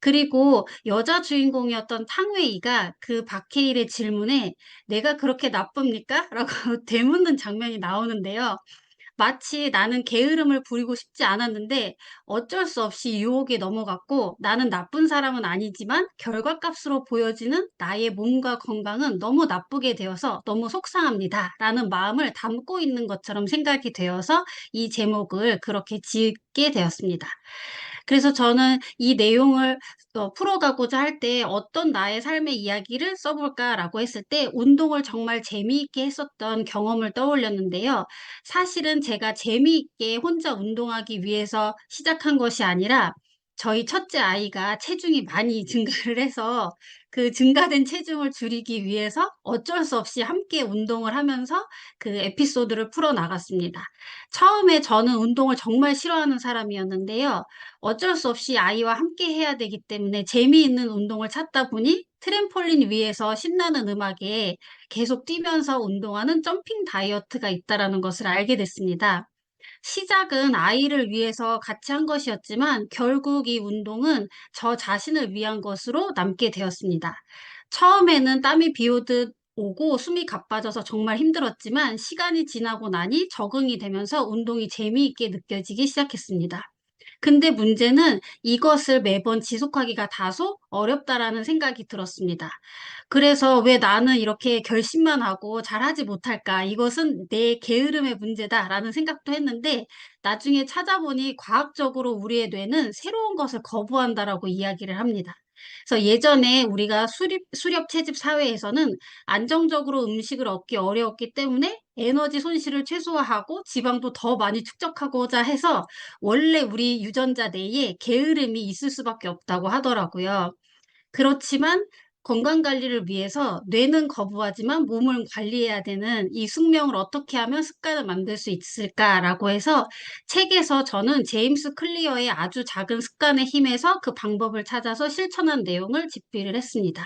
그리고 여자 주인공이었던 탕웨이가 그 박해일의 질문에 "내가 그렇게 나쁩니까?" 라고 되묻는 장면이 나오는데요. 마치 나는 게으름을 부리고 싶지 않았는데 어쩔 수 없이 유혹에 넘어갔고 나는 나쁜 사람은 아니지만 결과값으로 보여지는 나의 몸과 건강은 너무 나쁘게 되어서 너무 속상합니다. 라는 마음을 담고 있는 것처럼 생각이 되어서 이 제목을 그렇게 짓게 되었습니다. 그래서 저는 이 내용을 풀어가고자 할 때 어떤 나의 삶의 이야기를 써볼까라고 했을 때 운동을 정말 재미있게 했었던 경험을 떠올렸는데요. 사실은 제가 재미있게 혼자 운동하기 위해서 시작한 것이 아니라 저희 첫째 아이가 체중이 많이 증가를 해서 그 증가된 체중을 줄이기 위해서 어쩔 수 없이 함께 운동을 하면서 그 에피소드를 풀어 나갔습니다. 처음에 저는 운동을 정말 싫어하는 사람이었는데요. 어쩔 수 없이 아이와 함께 해야 되기 때문에 재미있는 운동을 찾다 보니 트램폴린 위에서 신나는 음악에 계속 뛰면서 운동하는 점핑 다이어트가 있다라는 것을 알게 됐습니다. 시작은 아이를 위해서 같이 한 것이었지만 결국 이 운동은 저 자신을 위한 것으로 남게 되었습니다. 처음에는 땀이 비 오듯 오고 숨이 가빠져서 정말 힘들었지만 시간이 지나고 나니 적응이 되면서 운동이 재미있게 느껴지기 시작했습니다. 근데 문제는 이것을 매번 지속하기가 다소 어렵다라는 생각이 들었습니다. 그래서 '왜 나는 이렇게 결심만 하고 잘하지 못할까? 이것은 내 게으름의 문제다.'라는 생각도 했는데 나중에 찾아보니 과학적으로 우리의 뇌는 새로운 것을 거부한다라고 이야기를 합니다. 그래서 예전에 우리가 수렵 채집 사회에서는 안정적으로 음식을 얻기 어려웠기 때문에 에너지 손실을 최소화하고 지방도 더 많이 축적하고자 해서 원래 우리 유전자 내에 게으름이 있을 수밖에 없다고 하더라고요. 그렇지만 건강 관리를 위해서 뇌는 거부하지만 몸을 관리해야 되는 이 숙명을 어떻게 하면 습관을 만들 수 있을까라고 해서 책에서 저는 제임스 클리어의 아주 작은 습관의 힘에서 그 방법을 찾아서 실천한 내용을 집필을 했습니다.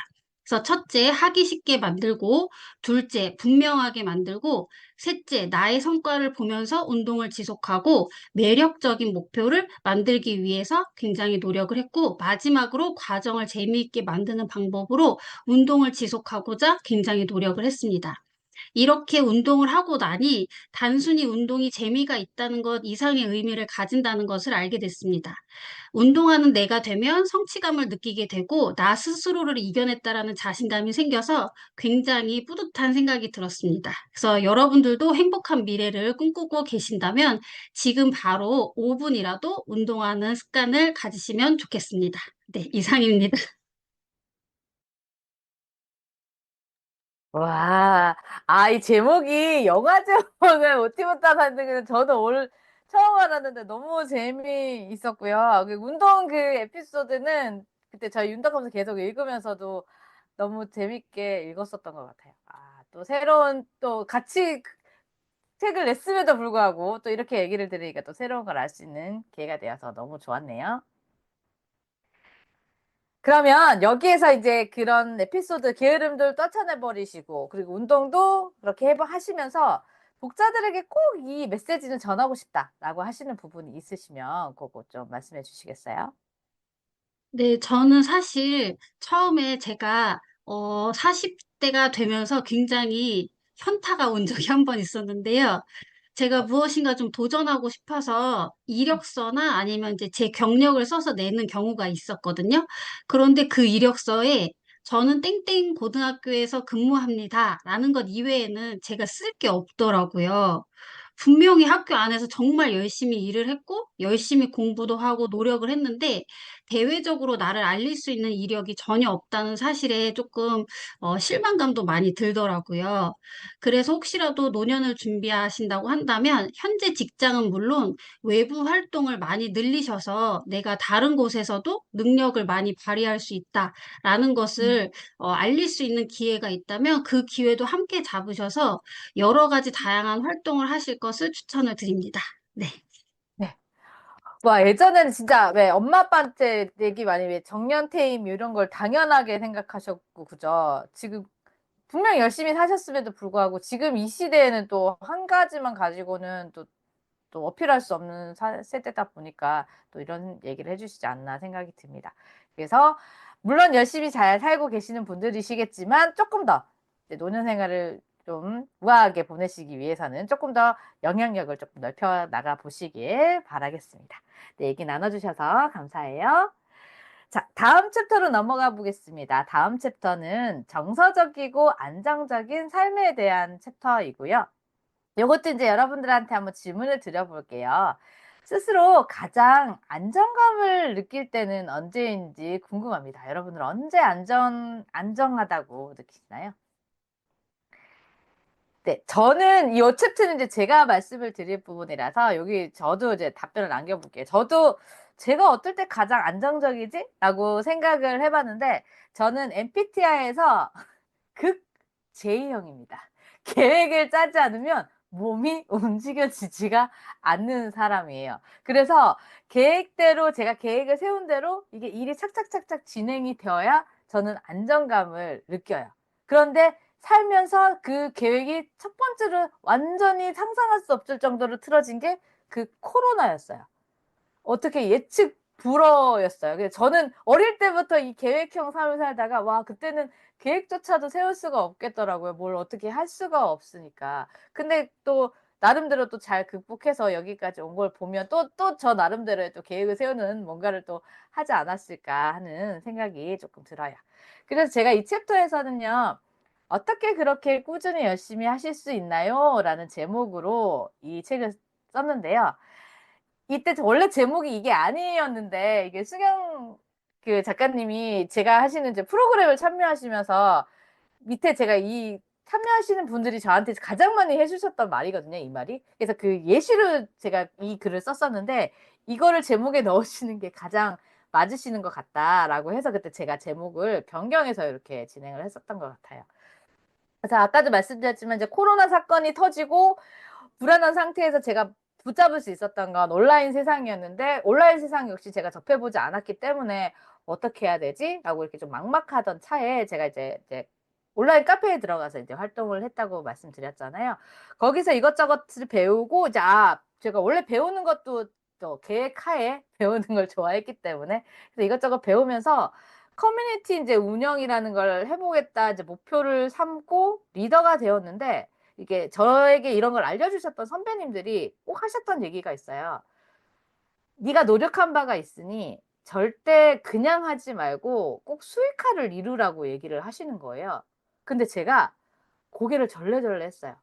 그래서 첫째, 하기 쉽게 만들고, 둘째, 분명하게 만들고, 셋째, 나의 성과를 보면서 운동을 지속하고, 매력적인 목표를 만들기 위해서 굉장히 노력을 했고, 마지막으로 과정을 재미있게 만드는 방법으로 운동을 지속하고자 굉장히 노력을 했습니다. 이렇게 운동을 하고 나니 단순히 운동이 재미가 있다는 것 이상의 의미를 가진다는 것을 알게 됐습니다. 운동하는 내가 되면 성취감을 느끼게 되고 나 스스로를 이겨냈다라는 자신감이 생겨서 굉장히 뿌듯한 생각이 들었습니다. 그래서 여러분들도 행복한 미래를 꿈꾸고 계신다면 지금 바로 5분이라도 운동하는 습관을 가지시면 좋겠습니다. 네, 이상입니다. 와, 이 제목이 영화 제목을 못해봤다 봤는데 저도 오늘 처음 알았는데 너무 재미있었고요. 그 운동 그 에피소드는 그때 저희 윤덕하면서 계속 읽으면서도 너무 재밌게 읽었었던 것 같아요. 또 새로운 또 같이 책을 냈음에도 불구하고 또 이렇게 얘기를 들으니까 또 새로운 걸 알 수 있는 기회가 되어서 너무 좋았네요. 그러면 여기에서 이제 그런 에피소드 게으름들 떨쳐내 버리시고 그리고 운동도 그렇게 하시면서 독자들에게 꼭 이 메시지는 전하고 싶다라고 하시는 부분이 있으시면 그거 좀 말씀해 주시겠어요? 네, 저는 사실 처음에 제가 40대가 되면서 굉장히 현타가 온 적이 한 번 있었는데요. 제가 무엇인가 좀 도전하고 싶어서 이력서나 아니면 이제 제 경력을 써서 내는 경우가 있었거든요. 그런데 그 이력서에 저는 땡땡 고등학교에서 근무합니다. 라는 것 이외에는 제가 쓸 게 없더라고요. 분명히 학교 안에서 정말 열심히 일을 했고, 열심히 공부도 하고 노력을 했는데, 대외적으로 나를 알릴 수 있는 이력이 전혀 없다는 사실에 조금 실망감도 많이 들더라고요. 그래서 혹시라도 노년을 준비하신다고 한다면 현재 직장은 물론 외부 활동을 많이 늘리셔서 내가 다른 곳에서도 능력을 많이 발휘할 수 있다라는 것을 알릴 수 있는 기회가 있다면 그 기회도 함께 잡으셔서 여러 가지 다양한 활동을 하실 것을 추천을 드립니다. 네. 네. 와, 예전에는 진짜 왜 엄마 아빠한테 얘기 많이 왜 정년퇴임 이런 걸 당연하게 생각하셨고, 그죠? 지금 분명 열심히 사셨음에도 불구하고 지금 이 시대에는 또 한 가지만 가지고는 또 어필할 수 없는 세대다 보니까 또 이런 얘기를 해주시지 않나 생각이 듭니다. 그래서 물론 열심히 잘 살고 계시는 분들이시겠지만 조금 더 이제 노년 생활을 좀 우아하게 보내시기 위해서는 조금 더 영향력을 조금 넓혀 나가 보시길 바라겠습니다. 네, 얘기 나눠주셔서 감사해요. 자, 다음 챕터로 넘어가 보겠습니다. 다음 챕터는 정서적이고 안정적인 삶에 대한 챕터이고요. 이것도 이제 여러분들한테 한번 질문을 드려볼게요. 스스로 가장 안정감을 느낄 때는 언제인지 궁금합니다. 여러분들 언제 안정하다고 느끼시나요? 네, 저는 이 챕터는 이제 제가 말씀을 드릴 부분이라서 여기 저도 이제 답변을 남겨볼게요. 저도 제가 어떨 때 가장 안정적이지? 라고 생각을 해봤는데 저는 MBTI에서 극 J형입니다. 계획을 짜지 않으면 몸이 움직여지지가 않는 사람이에요. 그래서 계획대로 제가 계획을 세운 대로 이게 일이 착착착착 진행이 되어야 저는 안정감을 느껴요. 그런데 살면서 그 계획이 첫 번째로 완전히 상상할 수 없을 정도로 틀어진 게 그 코로나였어요. 어떻게 예측 불허였어요. 그래서 저는 어릴 때부터 이 계획형 삶을 살다가 와 그때는 계획조차도 세울 수가 없겠더라고요. 뭘 어떻게 할 수가 없으니까. 근데 또 나름대로 또 잘 극복해서 여기까지 온 걸 보면 또 저 나름대로의 또 계획을 세우는 뭔가를 또 하지 않았을까 하는 생각이 조금 들어요. 그래서 제가 이 챕터에서는요. 어떻게 그렇게 꾸준히 열심히 하실 수 있나요? 라는 제목으로 이 책을 썼는데요. 이때 원래 제목이 이게 아니었는데 이게 수경 그 작가님이 제가 하시는 이제 프로그램을 참여하시면서 밑에 제가 이 참여하시는 분들이 저한테 가장 많이 해주셨던 말이거든요, 이 말이. 그래서 그 예시로 제가 이 글을 썼었는데, 이거를 제목에 넣으시는 게 가장 맞으시는 것 같다라고 해서 그때 제가 제목을 변경해서 이렇게 진행을 했었던 것 같아요. 그래서 아까도 말씀드렸지만 이제 코로나 사건이 터지고 불안한 상태에서 제가 붙잡을 수 있었던 건 온라인 세상이었는데, 온라인 세상 역시 제가 접해보지 않았기 때문에 어떻게 해야 되지? 라고 이렇게 좀 막막하던 차에 제가 이제 온라인 카페에 들어가서 이제 활동을 했다고 말씀드렸잖아요. 거기서 이것저것을 배우고 이제 제가 원래 배우는 것도 또 계획하에 배우는 걸 좋아했기 때문에 그래서 이것저것 배우면서 커뮤니티 이제 운영이라는 걸 해보겠다 이제 목표를 삼고 리더가 되었는데, 이게 저에게 이런 걸 알려주셨던 선배님들이 꼭 하셨던 얘기가 있어요. 네가 노력한 바가 있으니 절대 그냥 하지 말고 꼭 수익화를 이루라고 얘기를 하시는 거예요. 근데 제가 고개를 절레절레 했어요.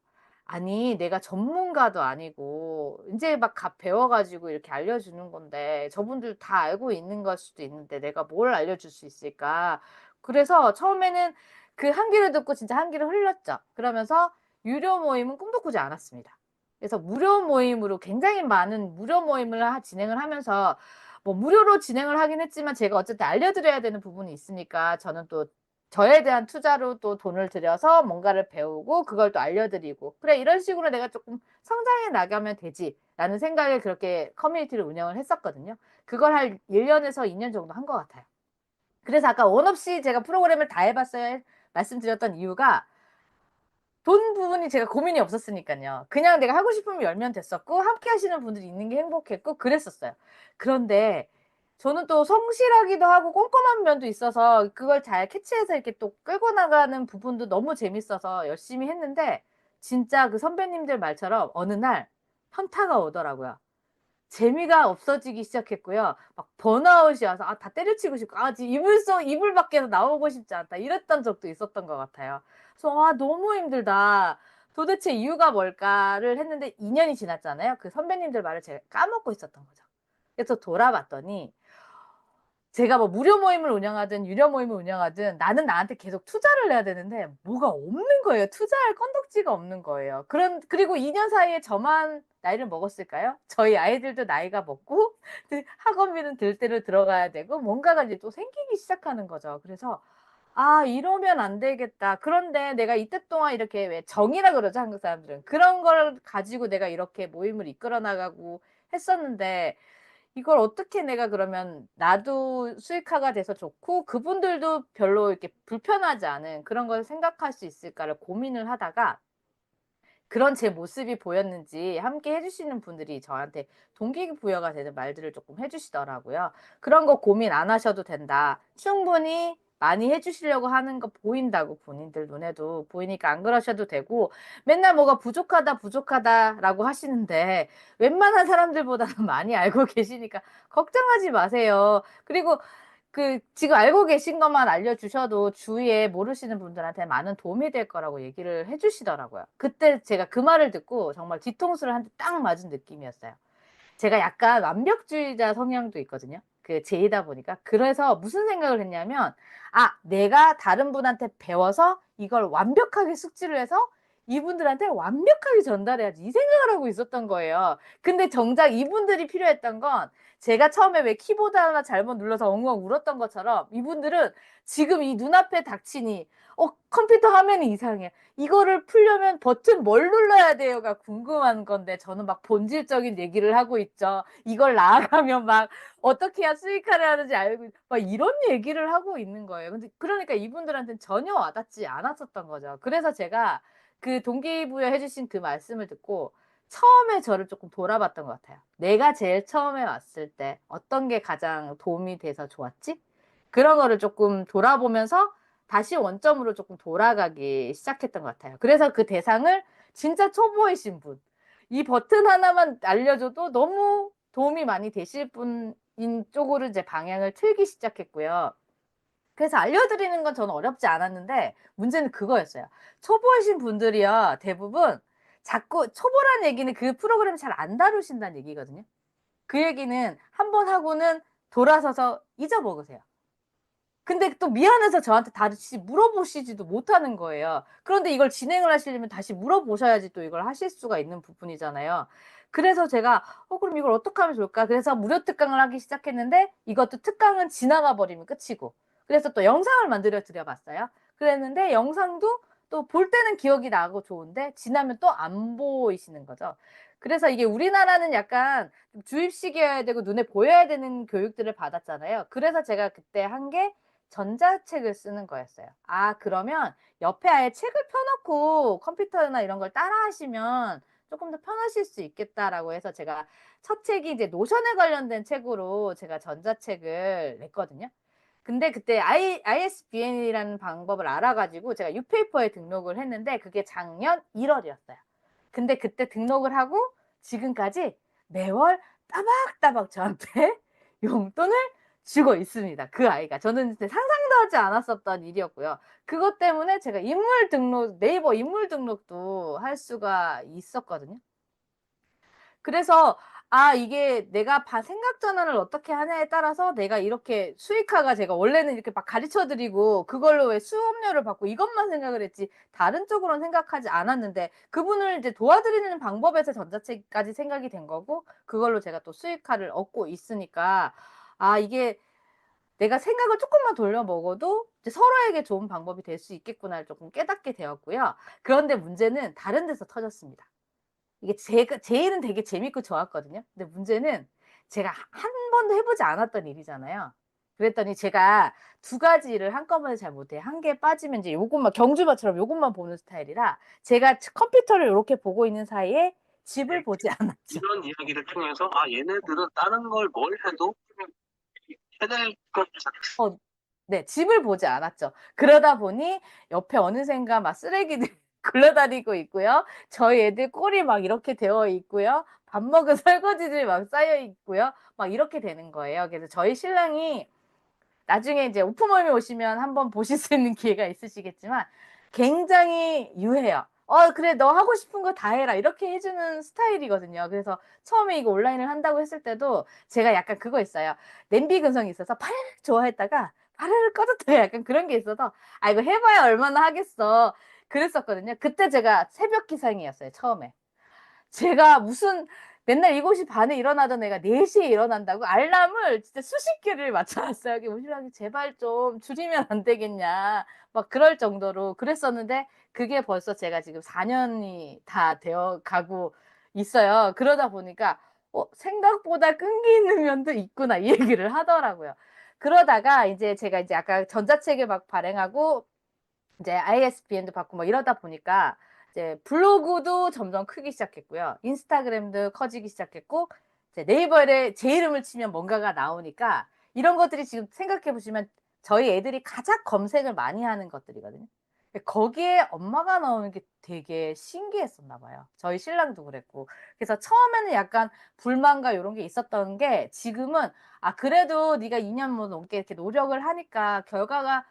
아니, 내가 전문가도 아니고 이제 막 배워가지고 이렇게 알려주는 건데 저분들 다 알고 있는 걸 수도 있는데 내가 뭘 알려줄 수 있을까? 그래서 처음에는 그 한기를 듣고 진짜 한기를 흘렸죠. 그러면서 유료 모임은 꿈도 꾸지 않았습니다. 그래서 무료 모임으로 굉장히 많은 무료 모임을 진행을 하면서 뭐 무료로 진행을 하긴 했지만 제가 어쨌든 알려드려야 되는 부분이 있으니까 저는 또 저에 대한 투자로 또 돈을 들여서 뭔가를 배우고 그걸 또 알려드리고 그래 이런 식으로 내가 조금 성장해 나가면 되지라는 생각에 그렇게 커뮤니티를 운영을 했었거든요. 그걸 한 1년에서 2년 정도 한 것 같아요. 그래서 아까 원 없이 제가 프로그램을 다 해봤어요 말씀드렸던 이유가 돈 부분이 제가 고민이 없었으니까요. 그냥 내가 하고 싶으면 열면 됐었고 함께 하시는 분들이 있는 게 행복했고 그랬었어요. 그런데 저는 또 성실하기도 하고 꼼꼼한 면도 있어서 그걸 잘 캐치해서 이렇게 또 끌고 나가는 부분도 너무 재밌어서 열심히 했는데 진짜 그 선배님들 말처럼 어느 날 현타가 오더라고요. 재미가 없어지기 시작했고요. 막 번아웃이 와서 다 때려치고 싶고 지금 이불 밖에서 나오고 싶지 않다 이랬던 적도 있었던 것 같아요. 그래서 너무 힘들다. 도대체 이유가 뭘까를 했는데 2년이 지났잖아요. 그 선배님들 말을 제가 까먹고 있었던 거죠. 그래서 돌아봤더니 제가 뭐 무료 모임을 운영하든 유료 모임을 운영하든 나는 나한테 계속 투자를 해야 되는데 뭐가 없는 거예요. 투자할 건덕지가 없는 거예요. 그리고 2년 사이에 저만 나이를 먹었을까요? 저희 아이들도 나이가 먹고 학원비는 들 대로 들어가야 되고 뭔가가 이제 또 생기기 시작하는 거죠. 그래서 이러면 안 되겠다. 그런데 내가 이때 동안 이렇게 왜 정이라 그러죠, 한국 사람들은. 그런 걸 가지고 내가 이렇게 모임을 이끌어 나가고 했었는데 이걸 어떻게 내가 그러면 나도 수익화가 돼서 좋고 그분들도 별로 이렇게 불편하지 않은 그런 걸 생각할 수 있을까를 고민을 하다가 그런 제 모습이 보였는지 함께 해주시는 분들이 저한테 동기부여가 되는 말들을 조금 해주시더라고요. 그런 거 고민 안 하셔도 된다. 충분히 많이 해주시려고 하는 거 보인다고 본인들 눈에도 보이니까 안 그러셔도 되고 맨날 뭐가 부족하다라고 하시는데 웬만한 사람들보다는 많이 알고 계시니까 걱정하지 마세요. 그리고 지금 알고 계신 것만 알려주셔도 주위에 모르시는 분들한테 많은 도움이 될 거라고 얘기를 해주시더라고요. 그때 제가 그 말을 듣고 정말 뒤통수를 한 대 딱 맞은 느낌이었어요. 제가 약간 완벽주의자 성향도 있거든요. 제이다 보니까. 그래서 무슨 생각을 했냐면, 내가 다른 분한테 배워서 이걸 완벽하게 숙지를 해서 이분들한테 완벽하게 전달해야지. 이 생각을 하고 있었던 거예요. 근데 정작 이분들이 필요했던 건 제가 처음에 왜 키보드 하나 잘못 눌러서 엉엉 울었던 것처럼 이분들은 지금 이 눈앞에 닥치니, 컴퓨터 화면이 이상해. 이거를 풀려면 버튼 뭘 눌러야 돼요가 궁금한 건데 저는 막 본질적인 얘기를 하고 있죠. 이걸 나아가면 막 어떻게 해야 수익화를 하는지 알고 막 이런 얘기를 하고 있는 거예요. 근데 그러니까 이분들한테는 전혀 와닿지 않았었던 거죠. 그래서 제가 그 동기부여 해주신 그 말씀을 듣고 처음에 저를 조금 돌아봤던 것 같아요. 내가 제일 처음에 왔을 때 어떤 게 가장 도움이 돼서 좋았지? 그런 거를 조금 돌아보면서 다시 원점으로 조금 돌아가기 시작했던 것 같아요. 그래서 그 대상을 진짜 초보이신 분, 이 버튼 하나만 알려줘도 너무 도움이 많이 되실 분인 쪽으로 이제 방향을 틀기 시작했고요. 그래서 알려드리는 건 저는 어렵지 않았는데 문제는 그거였어요. 초보이신 분들이요, 대부분 자꾸 초보란 얘기는 그 프로그램 잘 안 다루신다는 얘기거든요. 그 얘기는 한 번 하고는 돌아서서 잊어먹으세요. 근데 또 미안해서 저한테 다시 물어보시지도 못하는 거예요. 그런데 이걸 진행을 하시려면 다시 물어보셔야지 또 이걸 하실 수가 있는 부분이잖아요. 그래서 제가 그럼 이걸 어떻게 하면 좋을까? 그래서 무료 특강을 하기 시작했는데 이것도 특강은 지나가 버리면 끝이고. 그래서 또 영상을 만들어 드려봤어요. 그랬는데 영상도 또 볼 때는 기억이 나고 좋은데 지나면 또 안 보이시는 거죠. 그래서 이게 우리나라는 약간 주입식이어야 되고 눈에 보여야 되는 교육들을 받았잖아요. 그래서 제가 그때 한 게 전자책을 쓰는 거였어요. 그러면 옆에 아예 책을 펴놓고 컴퓨터나 이런 걸 따라 하시면 조금 더 편하실 수 있겠다라고 해서 제가 첫 책이 이제 노션에 관련된 책으로 제가 전자책을 냈거든요. 근데 그때 ISBN이라는 방법을 알아가지고 제가 유페이퍼에 등록을 했는데 그게 작년 1월이었어요. 근데 그때 등록을 하고 지금까지 매월 따박따박 저한테 용돈을 주고 있습니다. 그 아이가. 저는 상상도 하지 않았었던 일이었고요. 그것 때문에 제가 네이버 인물 등록도 할 수가 있었거든요. 그래서 이게 내가 생각 전환을 어떻게 하냐에 따라서 내가 이렇게 수익화가 제가 원래는 이렇게 막 가르쳐 드리고 그걸로 왜 수업료를 받고 이것만 생각을 했지 다른 쪽으로는 생각하지 않았는데 그분을 이제 도와드리는 방법에서 전자책까지 생각이 된 거고 그걸로 제가 또 수익화를 얻고 있으니까 이게 내가 생각을 조금만 돌려 먹어도 이제 서로에게 좋은 방법이 될 수 있겠구나를 조금 깨닫게 되었고요. 그런데 문제는 다른 데서 터졌습니다. 이게 제 일은 되게 재밌고 좋았거든요. 근데 문제는 제가 한 번도 해보지 않았던 일이잖아요. 그랬더니 제가 두 가지 일을 한꺼번에 잘 못해요. 한 개 빠지면 이제 요것만 경주마처럼 요것만 보는 스타일이라 제가 컴퓨터를 이렇게 보고 있는 사이에 집을 보지 않았죠. 이런 이야기를 통해서 얘네들은 다른 걸 뭘 해도 해낼 것 네, 집을 보지 않았죠. 그러다 보니 옆에 어느샌가 막 쓰레기들이 굴러다니고 있고요. 저희 애들 꼴이 막 이렇게 되어 있고요. 밥 먹은 설거지들이 막 쌓여 있고요. 막 이렇게 되는 거예요. 그래서 저희 신랑이 나중에 이제 오프몰에 오시면 한번 보실 수 있는 기회가 있으시겠지만 굉장히 유해요. 그래, 너 하고 싶은 거 다 해라. 이렇게 해주는 스타일이거든요. 그래서 처음에 이거 온라인을 한다고 했을 때도 제가 약간 그거 있어요. 냄비 근성이 있어서 파르르 좋아했다가 파르르 꺼졌다가 약간 그런 게 있어서 이거 해봐야 얼마나 하겠어. 그랬었거든요. 그때 제가 새벽 기상이었어요. 처음에. 제가 무슨 맨날 7시 반에 일어나던 애가 4시에 일어난다고 알람을 진짜 수십 개를 맞춰놨어요. 우리 신랑이 제발 좀 줄이면 안 되겠냐. 막 그럴 정도로 그랬었는데 그게 벌써 제가 지금 4년이 다 되어 가고 있어요. 그러다 보니까 생각보다 끈기 있는 면도 있구나 이 얘기를 하더라고요. 그러다가 이제 제가 이제 아까 전자책을 막 발행하고 이제 ISBN도 받고 뭐 이러다 보니까 이제 블로그도 점점 크기 시작했고요. 인스타그램도 커지기 시작했고 이제 네이버에 제 이름을 치면 뭔가가 나오니까 이런 것들이 지금 생각해 보시면 저희 애들이 가장 검색을 많이 하는 것들이거든요. 거기에 엄마가 나오는 게 되게 신기했었나 봐요. 저희 신랑도 그랬고. 그래서 처음에는 약간 불만과 이런 게 있었던 게 지금은 그래도 네가 2년 뭐 넘게 이렇게 노력을 하니까 결과가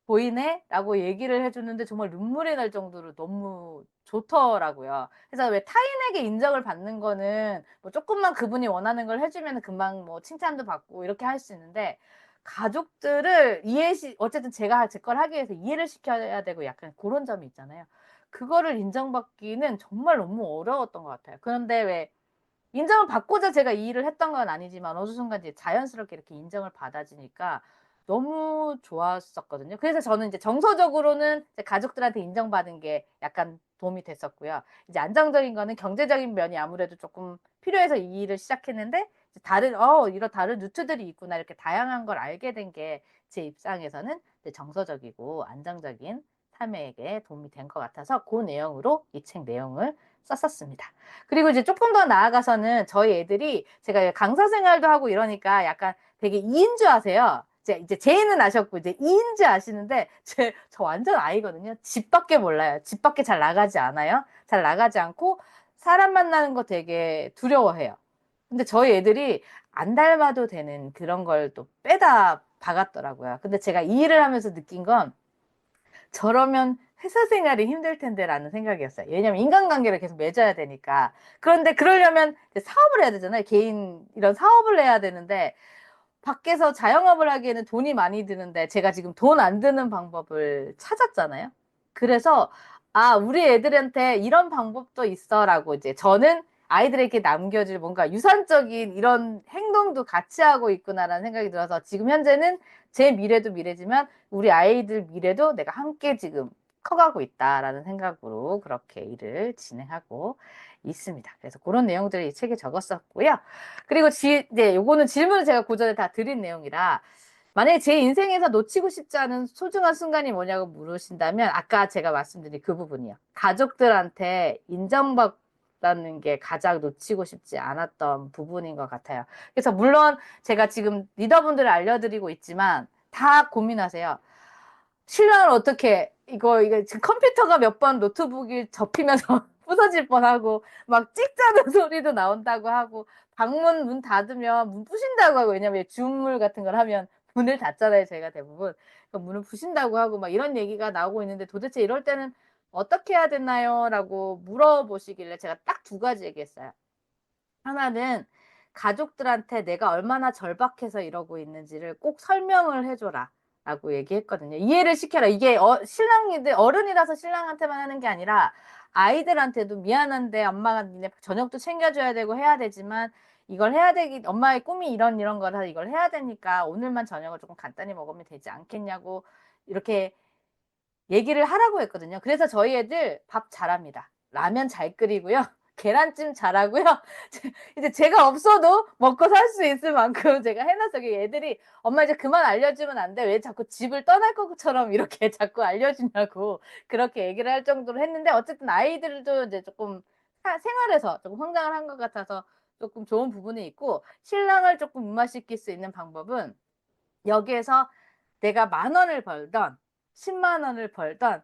보이네? 라고 얘기를 해주는데 정말 눈물이 날 정도로 너무 좋더라고요. 그래서 왜 타인에게 인정을 받는 거는 뭐 조금만 그분이 원하는 걸 해주면 금방 뭐 칭찬도 받고 이렇게 할 수 있는데 가족들을 어쨌든 제가 제 걸 하기 위해서 이해를 시켜야 되고 약간 그런 점이 있잖아요. 그거를 인정받기는 정말 너무 어려웠던 것 같아요. 그런데 왜 인정을 받고자 제가 이 일을 했던 건 아니지만 어느 순간 이제 자연스럽게 이렇게 인정을 받아지니까 너무 좋았었거든요. 그래서 저는 이제 정서적으로는 이제 가족들한테 인정받은 게 약간 도움이 됐었고요. 이제 안정적인 거는 경제적인 면이 아무래도 조금 필요해서 이 일을 시작했는데 이제 이런 다른 루트들이 있구나 이렇게 다양한 걸 알게 된 게 제 입장에서는 이제 정서적이고 안정적인 삶에게 도움이 된 것 같아서 그 내용으로 이 책 내용을 썼었습니다. 그리고 이제 조금 더 나아가서는 저희 애들이 제가 강사 생활도 하고 이러니까 약간 되게 이인주 아세요? 이제 제이는 아셨고 이제 이인주 아시는데 저 완전 아이거든요. 집 밖에 몰라요. 집 밖에 잘 나가지 않아요. 잘 나가지 않고 사람 만나는 거 되게 두려워해요. 근데 저희 애들이 안 닮아도 되는 그런 걸 또 빼다 박았더라고요. 근데 제가 이 일을 하면서 느낀 건 저러면 회사 생활이 힘들 텐데라는 생각이었어요. 왜냐면 인간관계를 계속 맺어야 되니까. 그런데 그러려면 이제 사업을 해야 되잖아요. 개인 이런 사업을 해야 되는데 밖에서 자영업을 하기에는 돈이 많이 드는데 제가 지금 돈 안 드는 방법을 찾았잖아요. 그래서 우리 애들한테 이런 방법도 있어라고 이제 저는 아이들에게 남겨줄 뭔가 유산적인 이런 행동도 같이 하고 있구나라는 생각이 들어서 지금 현재는 제 미래도 미래지만 우리 아이들 미래도 내가 함께 지금 커가고 있다라는 생각으로 그렇게 일을 진행하고 있습니다. 그래서 그런 내용들을 이 책에 적었었고요. 그리고 이제 요거는 질문을 제가 고전에 다 드린 내용이라 만약에 제 인생에서 놓치고 싶지 않은 소중한 순간이 뭐냐고 물으신다면 아까 제가 말씀드린 그 부분이요. 가족들한테 인정받는 게 가장 놓치고 싶지 않았던 부분인 것 같아요. 그래서 물론 제가 지금 리더분들을 알려드리고 있지만 다 고민하세요. 신랑을 어떻게 이거 지금 컴퓨터가 몇 번 노트북이 접히면서 부서질 뻔하고 막 찍자는 소리도 나온다고 하고 방문 문 닫으면 문 부신다고 하고 왜냐면 주문 같은 걸 하면 문을 닫잖아요 저희가 대부분 문을 부신다고 하고 막 이런 얘기가 나오고 있는데 도대체 이럴 때는 어떻게 해야 되나요? 라고 물어보시길래 제가 딱 두 가지 얘기했어요. 하나는 가족들한테 내가 얼마나 절박해서 이러고 있는지를 꼭 설명을 해줘라. 라고 얘기했거든요. 이해를 시켜라. 이게 신랑이들 어른이라서 신랑한테만 하는 게 아니라 아이들한테도 미안한데 엄마가 니네 저녁도 챙겨줘야 되고 해야 되지만 이걸 해야 되기 엄마의 꿈이 이런 거라 이걸 해야 되니까 오늘만 저녁을 조금 간단히 먹으면 되지 않겠냐고 이렇게 얘기를 하라고 했거든요. 그래서 저희 애들 밥 잘합니다. 라면 잘 끓이고요. 계란찜 잘하고요. 이제 제가 없어도 먹고 살 수 있을 만큼 제가 해놨어요. 애들이 엄마 이제 그만 알려주면 안 돼. 왜 자꾸 집을 떠날 것처럼 이렇게 자꾸 알려주냐고 그렇게 얘기를 할 정도로 했는데 어쨌든 아이들도 이제 조금 생활에서 조금 성장을 한 것 같아서 조금 좋은 부분이 있고 신랑을 조금 무마시킬 수 있는 방법은 여기에서 내가 10,000원을 벌던 10만 원을 벌던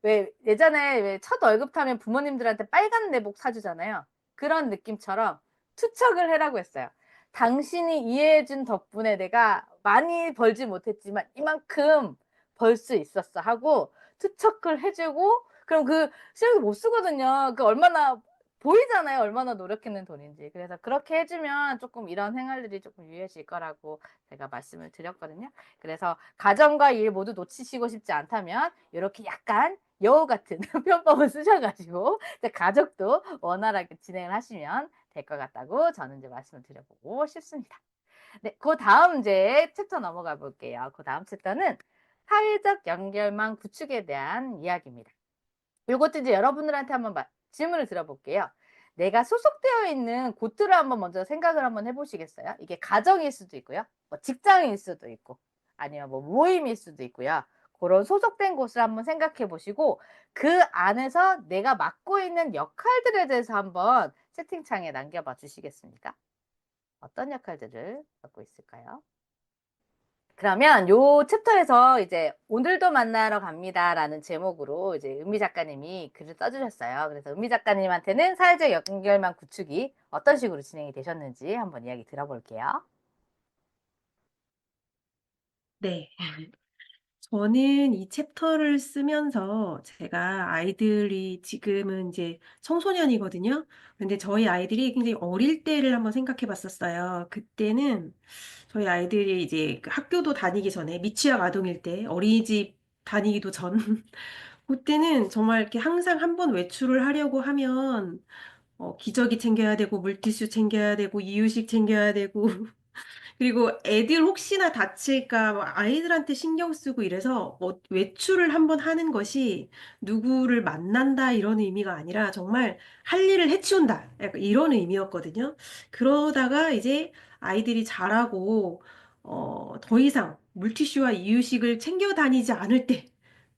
왜 예전에 왜 첫 월급 타면 부모님들한테 빨간 내복 사주잖아요. 그런 느낌처럼 투척을 해라고 했어요. 당신이 이해해준 덕분에 내가 많이 벌지 못했지만 이만큼 벌 수 있었어 하고 투척을 해주고 그럼 그 실력이 못 쓰거든요. 그 얼마나 보이잖아요. 얼마나 노력했는 돈인지. 그래서 그렇게 해주면 조금 이런 생활들이 조금 유해질 거라고 제가 말씀을 드렸거든요. 그래서 가정과 일 모두 놓치시고 싶지 않다면 이렇게 약간 여우 같은 표현법을 쓰셔가지고 가족도 원활하게 진행을 하시면 될 것 같다고 저는 이제 말씀을 드려보고 싶습니다. 네, 그 다음 이제 챕터 넘어가 볼게요. 그 다음 챕터는 사회적 연결망 구축에 대한 이야기입니다. 이것도 이제 여러분들한테 한번 질문을 드려볼게요. 내가 소속되어 있는 곳들을 한번 먼저 생각을 한번 해보시겠어요? 이게 가정일 수도 있고요. 뭐 직장일 수도 있고 아니면 뭐 모임일 수도 있고요. 그런 소속된 곳을 한번 생각해 보시고 그 안에서 내가 맡고 있는 역할들에 대해서 한번 채팅창에 남겨봐 주시겠습니까? 어떤 역할들을 맡고 있을까요? 그러면 요 챕터에서 이제 오늘도 만나러 갑니다라는 제목으로 이제 은미 작가님이 글을 써주셨어요. 그래서 은미 작가님한테는 사회적 연결망 구축이 어떤 식으로 진행이 되셨는지 한번 이야기 들어볼게요. 네. 저는 이 챕터를 쓰면서 제가 아이들이 지금은 이제 청소년이거든요. 근데 저희 아이들이 굉장히 어릴 때를 한번 생각해 봤었어요. 그때는 저희 아이들이 이제 그 학교도 다니기 전에 미취학 아동일 때 어린이집 다니기도 전 그때는 정말 이렇게 항상 한 번 외출을 하려고 하면 기저귀 챙겨야 되고 물티슈 챙겨야 되고 이유식 챙겨야 되고 그리고 애들 혹시나 다칠까 봐 아이들한테 신경 쓰고 이래서 외출을 한번 하는 것이 누구를 만난다 이런 의미가 아니라 정말 할 일을 해치운다 약간 이런 의미였거든요. 그러다가 이제 아이들이 자라고 더 이상 물티슈와 이유식을 챙겨 다니지 않을 때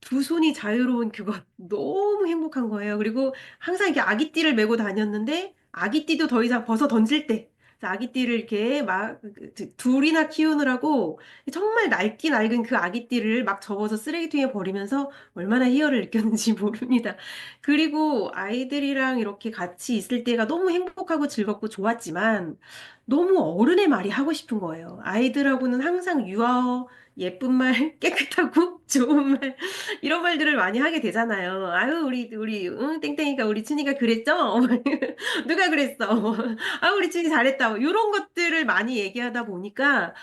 두 손이 자유로운 그것 너무 행복한 거예요. 그리고 항상 이렇게 아기띠를 메고 다녔는데 아기띠도 더 이상 벗어 던질 때 아기띠를 이렇게 막 둘이나 키우느라고 정말 낡기 낡은 그 아기띠를 막 접어서 쓰레기통에 버리면서 얼마나 희열을 느꼈는지 모릅니다. 그리고 아이들이랑 이렇게 같이 있을 때가 너무 행복하고 즐겁고 좋았지만 너무 어른의 말이 하고 싶은 거예요. 아이들하고는 항상 예쁜 말, 깨끗하고 좋은 말, 이런 말들을 많이 하게 되잖아요. 아유, 우리, 응, 땡땡이가, 우리 춘이가 그랬죠? 누가 그랬어? 아, 우리 춘이 잘했다. 이런 것들을 많이 얘기하다 보니까,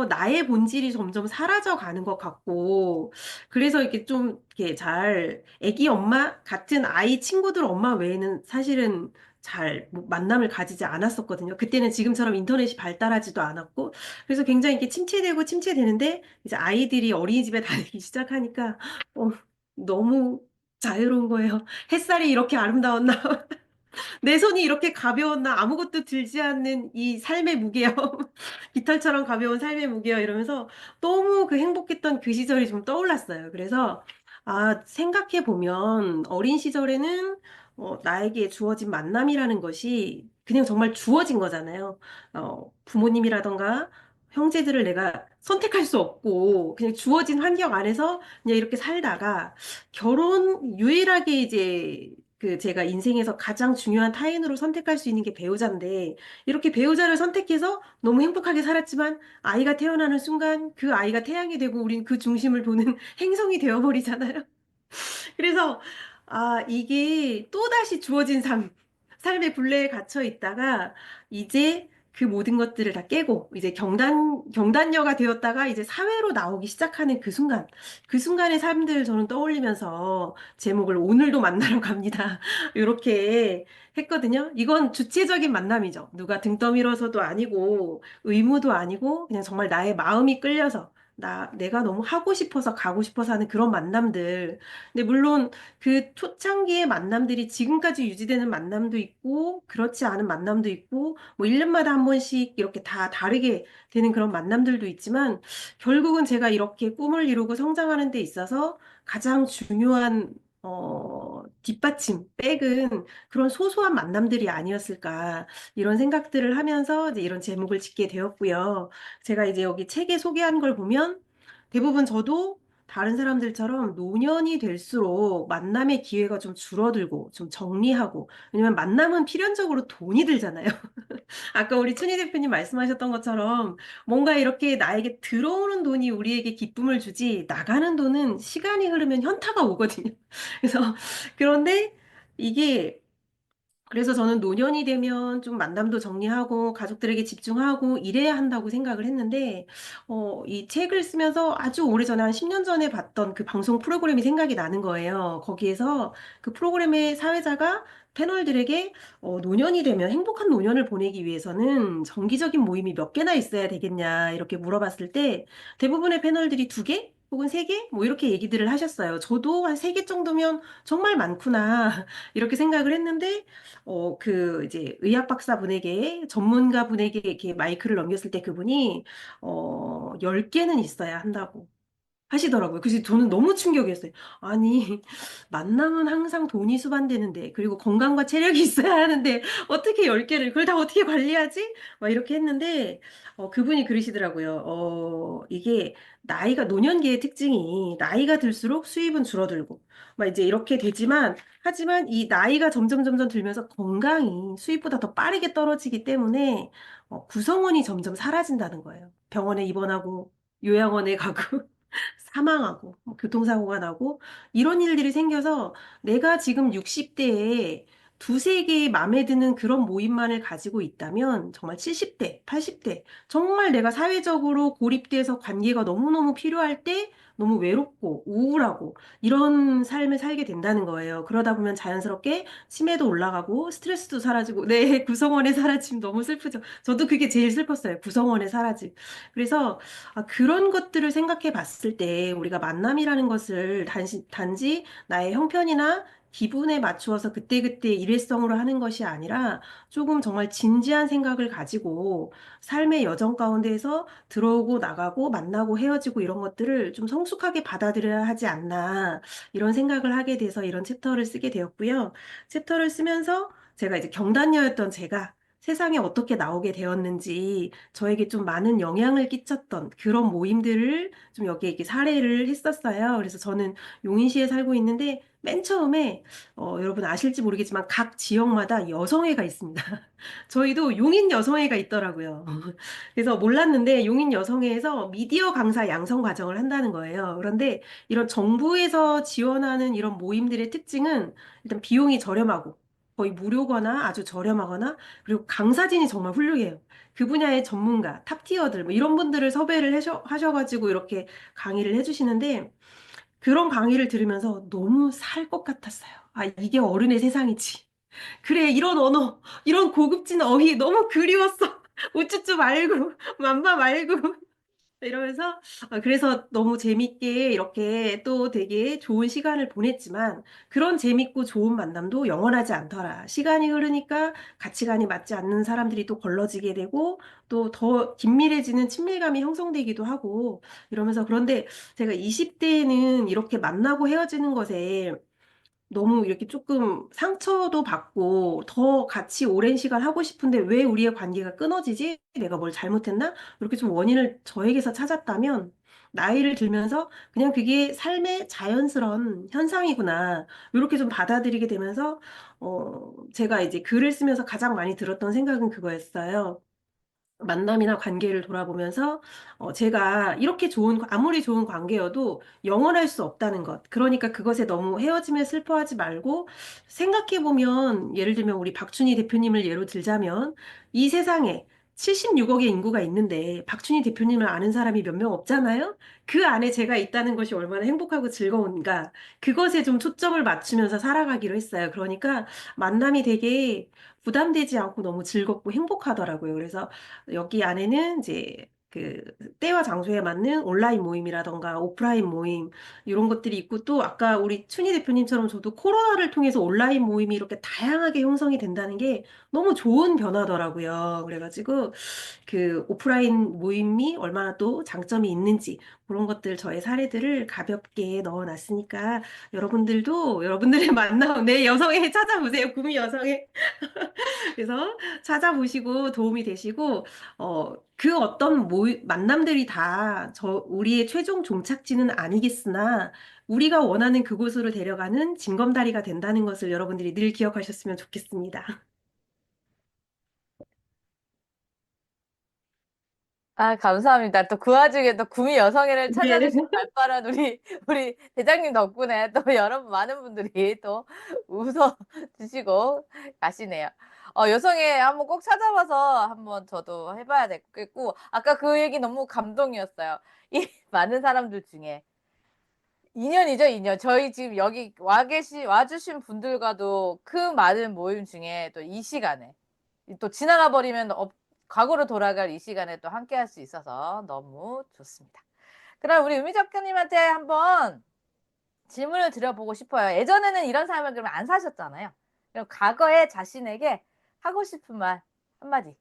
나의 본질이 점점 사라져 가는 것 같고, 그래서 이렇게 좀, 이렇게 애기 엄마 같은 아이 친구들 엄마 외에는 사실은 뭐 만남을 가지지 않았었거든요. 그때는 지금처럼 인터넷이 발달하지도 않았고, 그래서 굉장히 이렇게 침체되고 침체되는데, 이제 아이들이 어린이집에 다니기 시작하니까, 어, 너무 자유로운 거예요. 햇살이 이렇게 아름다웠나? 내 손이 이렇게 가벼웠나? 아무것도 들지 않는 이 삶의 무게요. 깃털처럼 가벼운 삶의 무게요. 이러면서 너무 그 행복했던 그 시절이 좀 떠올랐어요. 그래서, 생각해 보면 어린 시절에는 나에게 주어진 만남이라는 것이 그냥 정말 주어진 거잖아요. 부모님이라던가 형제들을 내가 선택할 수 없고 그냥 주어진 환경 안에서 그냥 이렇게 살다가 결혼 유일하게 이제 제가 인생에서 가장 중요한 타인으로 선택할 수 있는 게 배우자인데, 이렇게 배우자를 선택해서 너무 행복하게 살았지만, 아이가 태어나는 순간 그 아이가 태양이 되고 우린 그 중심을 보는 행성이 되어버리잖아요. 그래서, 이게 또다시 주어진 삶의 굴레에 갇혀 있다가, 이제 그 모든 것들을 다 깨고, 이제 경단녀가 되었다가 이제 사회로 나오기 시작하는 그 순간의 삶들을 저는 떠올리면서 제목을 오늘도 만나러 갑니다. 이렇게 했거든요. 이건 주체적인 만남이죠. 누가 등 떠밀어서도 아니고, 의무도 아니고, 그냥 정말 나의 마음이 끌려서, 내가 너무 하고 싶어서 가고 싶어서 하는 그런 만남들. 근데 물론 그 초창기의 만남들이 지금까지 유지되는 만남도 있고, 그렇지 않은 만남도 있고, 뭐 1년마다 한 번씩 이렇게 다 다르게 되는 그런 만남들도 있지만, 결국은 제가 이렇게 꿈을 이루고 성장하는 데 있어서 가장 중요한, 뒷받침, 백은 그런 소소한 만남들이 아니었을까, 이런 생각들을 하면서 이제 이런 제목을 짓게 되었고요. 제가 이제 여기 책에 소개한 걸 보면, 대부분 저도 다른 사람들처럼 노년이 될수록 만남의 기회가 좀 줄어들고 좀 정리하고 왜냐면 만남은 필연적으로 돈이 들잖아요. 아까 우리 춘희 대표님 말씀하셨던 것처럼 뭔가 이렇게 나에게 들어오는 돈이 우리에게 기쁨을 주지 나가는 돈은 시간이 흐르면 현타가 오거든요. 그래서 그런데 이게 그래서 저는 노년이 되면 좀 만남도 정리하고 가족들에게 집중하고 이래야 한다고 생각을 했는데, 이 책을 쓰면서 아주 오래전에 한 10년 전에 봤던 그 방송 프로그램이 생각이 나는 거예요. 거기에서 그 프로그램의 사회자가 패널들에게 노년이 되면 행복한 노년을 보내기 위해서는 정기적인 모임이 몇 개나 있어야 되겠냐 이렇게 물어봤을 때 대부분의 패널들이 두 개? 혹은 세 개? 뭐 이렇게 얘기들을 하셨어요. 저도 한 세 개 정도면 정말 많구나 이렇게 생각을 했는데 이제 의학 박사분에게, 전문가분에게 이렇게 마이크를 넘겼을 때 그분이, 10개는 있어야 한다고 하시더라고요. 그래서 저는 너무 충격이었어요. 아니, 만남은 항상 돈이 수반되는데, 그리고 건강과 체력이 있어야 하는데, 어떻게 10개를, 그걸 다 어떻게 관리하지? 막 이렇게 했는데, 그분이 그러시더라고요. 이게 노년기의 특징이 나이가 들수록 수입은 줄어들고, 막 이제 이렇게 되지만, 하지만 이 나이가 점점 들면서 건강이 수입보다 더 빠르게 떨어지기 때문에, 구성원이 점점 사라진다는 거예요. 병원에 입원하고, 요양원에 가고, 사망하고 뭐 교통사고가 나고 이런 일들이 생겨서 내가 지금 60대에 두세 개의 마음에 드는 그런 모임만을 가지고 있다면 정말 70대, 80대 정말 내가 사회적으로 고립돼서 관계가 너무너무 필요할 때 너무 외롭고 우울하고 이런 삶을 살게 된다는 거예요. 그러다 보면 자연스럽게 치매도 올라가고 스트레스도 사라지고 내 구성원의 사라짐 너무 슬프죠. 저도 그게 제일 슬펐어요. 구성원의 사라짐. 그래서 그런 것들을 생각해 봤을 때 우리가 만남이라는 것을 단지 나의 형편이나 기분에 맞추어서 그때그때 일회성으로 하는 것이 아니라 조금 정말 진지한 생각을 가지고 삶의 여정 가운데에서 들어오고 나가고 만나고 헤어지고 이런 것들을 좀 성숙하게 받아들여야 하지 않나 이런 생각을 하게 돼서 이런 챕터를 쓰게 되었고요. 챕터를 쓰면서 제가 이제 경단녀였던 제가 세상에 어떻게 나오게 되었는지 저에게 좀 많은 영향을 끼쳤던 그런 모임들을 좀 여기에 이렇게 사례를 했었어요. 그래서 저는 용인시에 살고 있는데 맨 처음에 여러분 아실지 모르겠지만 각 지역마다 여성회가 있습니다. 저희도 용인 여성회가 있더라고요. 그래서 몰랐는데 용인 여성회에서 미디어 강사 양성 과정을 한다는 거예요. 그런데 이런 정부에서 지원하는 이런 모임들의 특징은 일단 비용이 저렴하고 거의 무료거나 아주 저렴하거나 그리고 강사진이 정말 훌륭해요. 그 분야의 전문가, 탑티어들 뭐 이런 분들을 섭외를 하셔가지고 이렇게 강의를 해주시는데 그런 강의를 들으면서 너무 살 것 같았어요. 아, 이게 어른의 세상이지. 그래, 이런 언어, 이런 고급진 어휘 너무 그리웠어. 우쭈쭈 말고, 맘마 말고. 이러면서, 그래서 너무 재밌게 이렇게 또 되게 좋은 시간을 보냈지만, 그런 재밌고 좋은 만남도 영원하지 않더라. 시간이 흐르니까 가치관이 맞지 않는 사람들이 또 걸러지게 되고, 또 더 긴밀해지는 친밀감이 형성되기도 하고, 이러면서 그런데 제가 20대에는 이렇게 만나고 헤어지는 것에 너무 이렇게 조금 상처도 받고 더 같이 오랜 시간 하고 싶은데 왜 우리의 관계가 끊어지지? 내가 뭘 잘못했나? 이렇게 좀 원인을 저에게서 찾았다면 나이를 들면서 그냥 그게 삶의 자연스러운 현상이구나. 이렇게 좀 받아들이게 되면서 제가 이제 글을 쓰면서 가장 많이 들었던 생각은 그거였어요. 만남이나 관계를 돌아보면서 제가 이렇게 아무리 좋은 관계여도 영원할 수 없다는 것. 그러니까 그것에 너무 헤어짐에 슬퍼하지 말고 생각해보면 예를 들면 우리 박준희 대표님을 예로 들자면 이 세상에 76억의 인구가 있는데 박준희 대표님을 아는 사람이 몇 명 없잖아요? 그 안에 제가 있다는 것이 얼마나 행복하고 즐거운가. 그것에 좀 초점을 맞추면서 살아가기로 했어요. 그러니까 만남이 되게 부담되지 않고 너무 즐겁고 행복하더라고요. 그래서 여기 안에는 이제 그 때와 장소에 맞는 온라인 모임이라던가 오프라인 모임 이런 것들이 있고 또 아까 우리 춘희 대표님처럼 저도 코로나를 통해서 온라인 모임이 이렇게 다양하게 형성이 된다는 게 너무 좋은 변화더라고요. 그래가지고 그 오프라인 모임이 얼마나 또 장점이 있는지 그런 것들 저의 사례들을 가볍게 넣어놨으니까 여러분들도 여러분들의 만남 내 여성에 찾아보세요. 구미 여성에 그래서 찾아보시고 도움이 되시고, 그 어떤 만남들이 다 우리의 최종 종착지는 아니겠으나, 우리가 원하는 그곳으로 데려가는 징검다리가 된다는 것을 여러분들이 늘 기억하셨으면 좋겠습니다. 아, 감사합니다. 또 그 와중에 또 구미 여성회를 네. 찾아주신 발빠른 우리 대장님 덕분에 또 여러분 많은 분들이 또 웃어주시고 가시네요. 여성회 한번 꼭 찾아봐서 한번 저도 해봐야 되겠고, 아까 그 얘기 너무 감동이었어요. 이 많은 사람들 중에. 인연이죠, 인연. 저희 지금 여기 와주신 분들과도 그 많은 모임 중에 또 이 시간에, 또 지나가 버리면 과거로 돌아갈 이 시간에 또 함께 할 수 있어서 너무 좋습니다. 그럼 우리 의미 작가님한테 한번 질문을 드려보고 싶어요. 예전에는 이런 삶을 그러면 안 사셨잖아요. 그럼 과거에 자신에게 하고 싶은 말 한마디.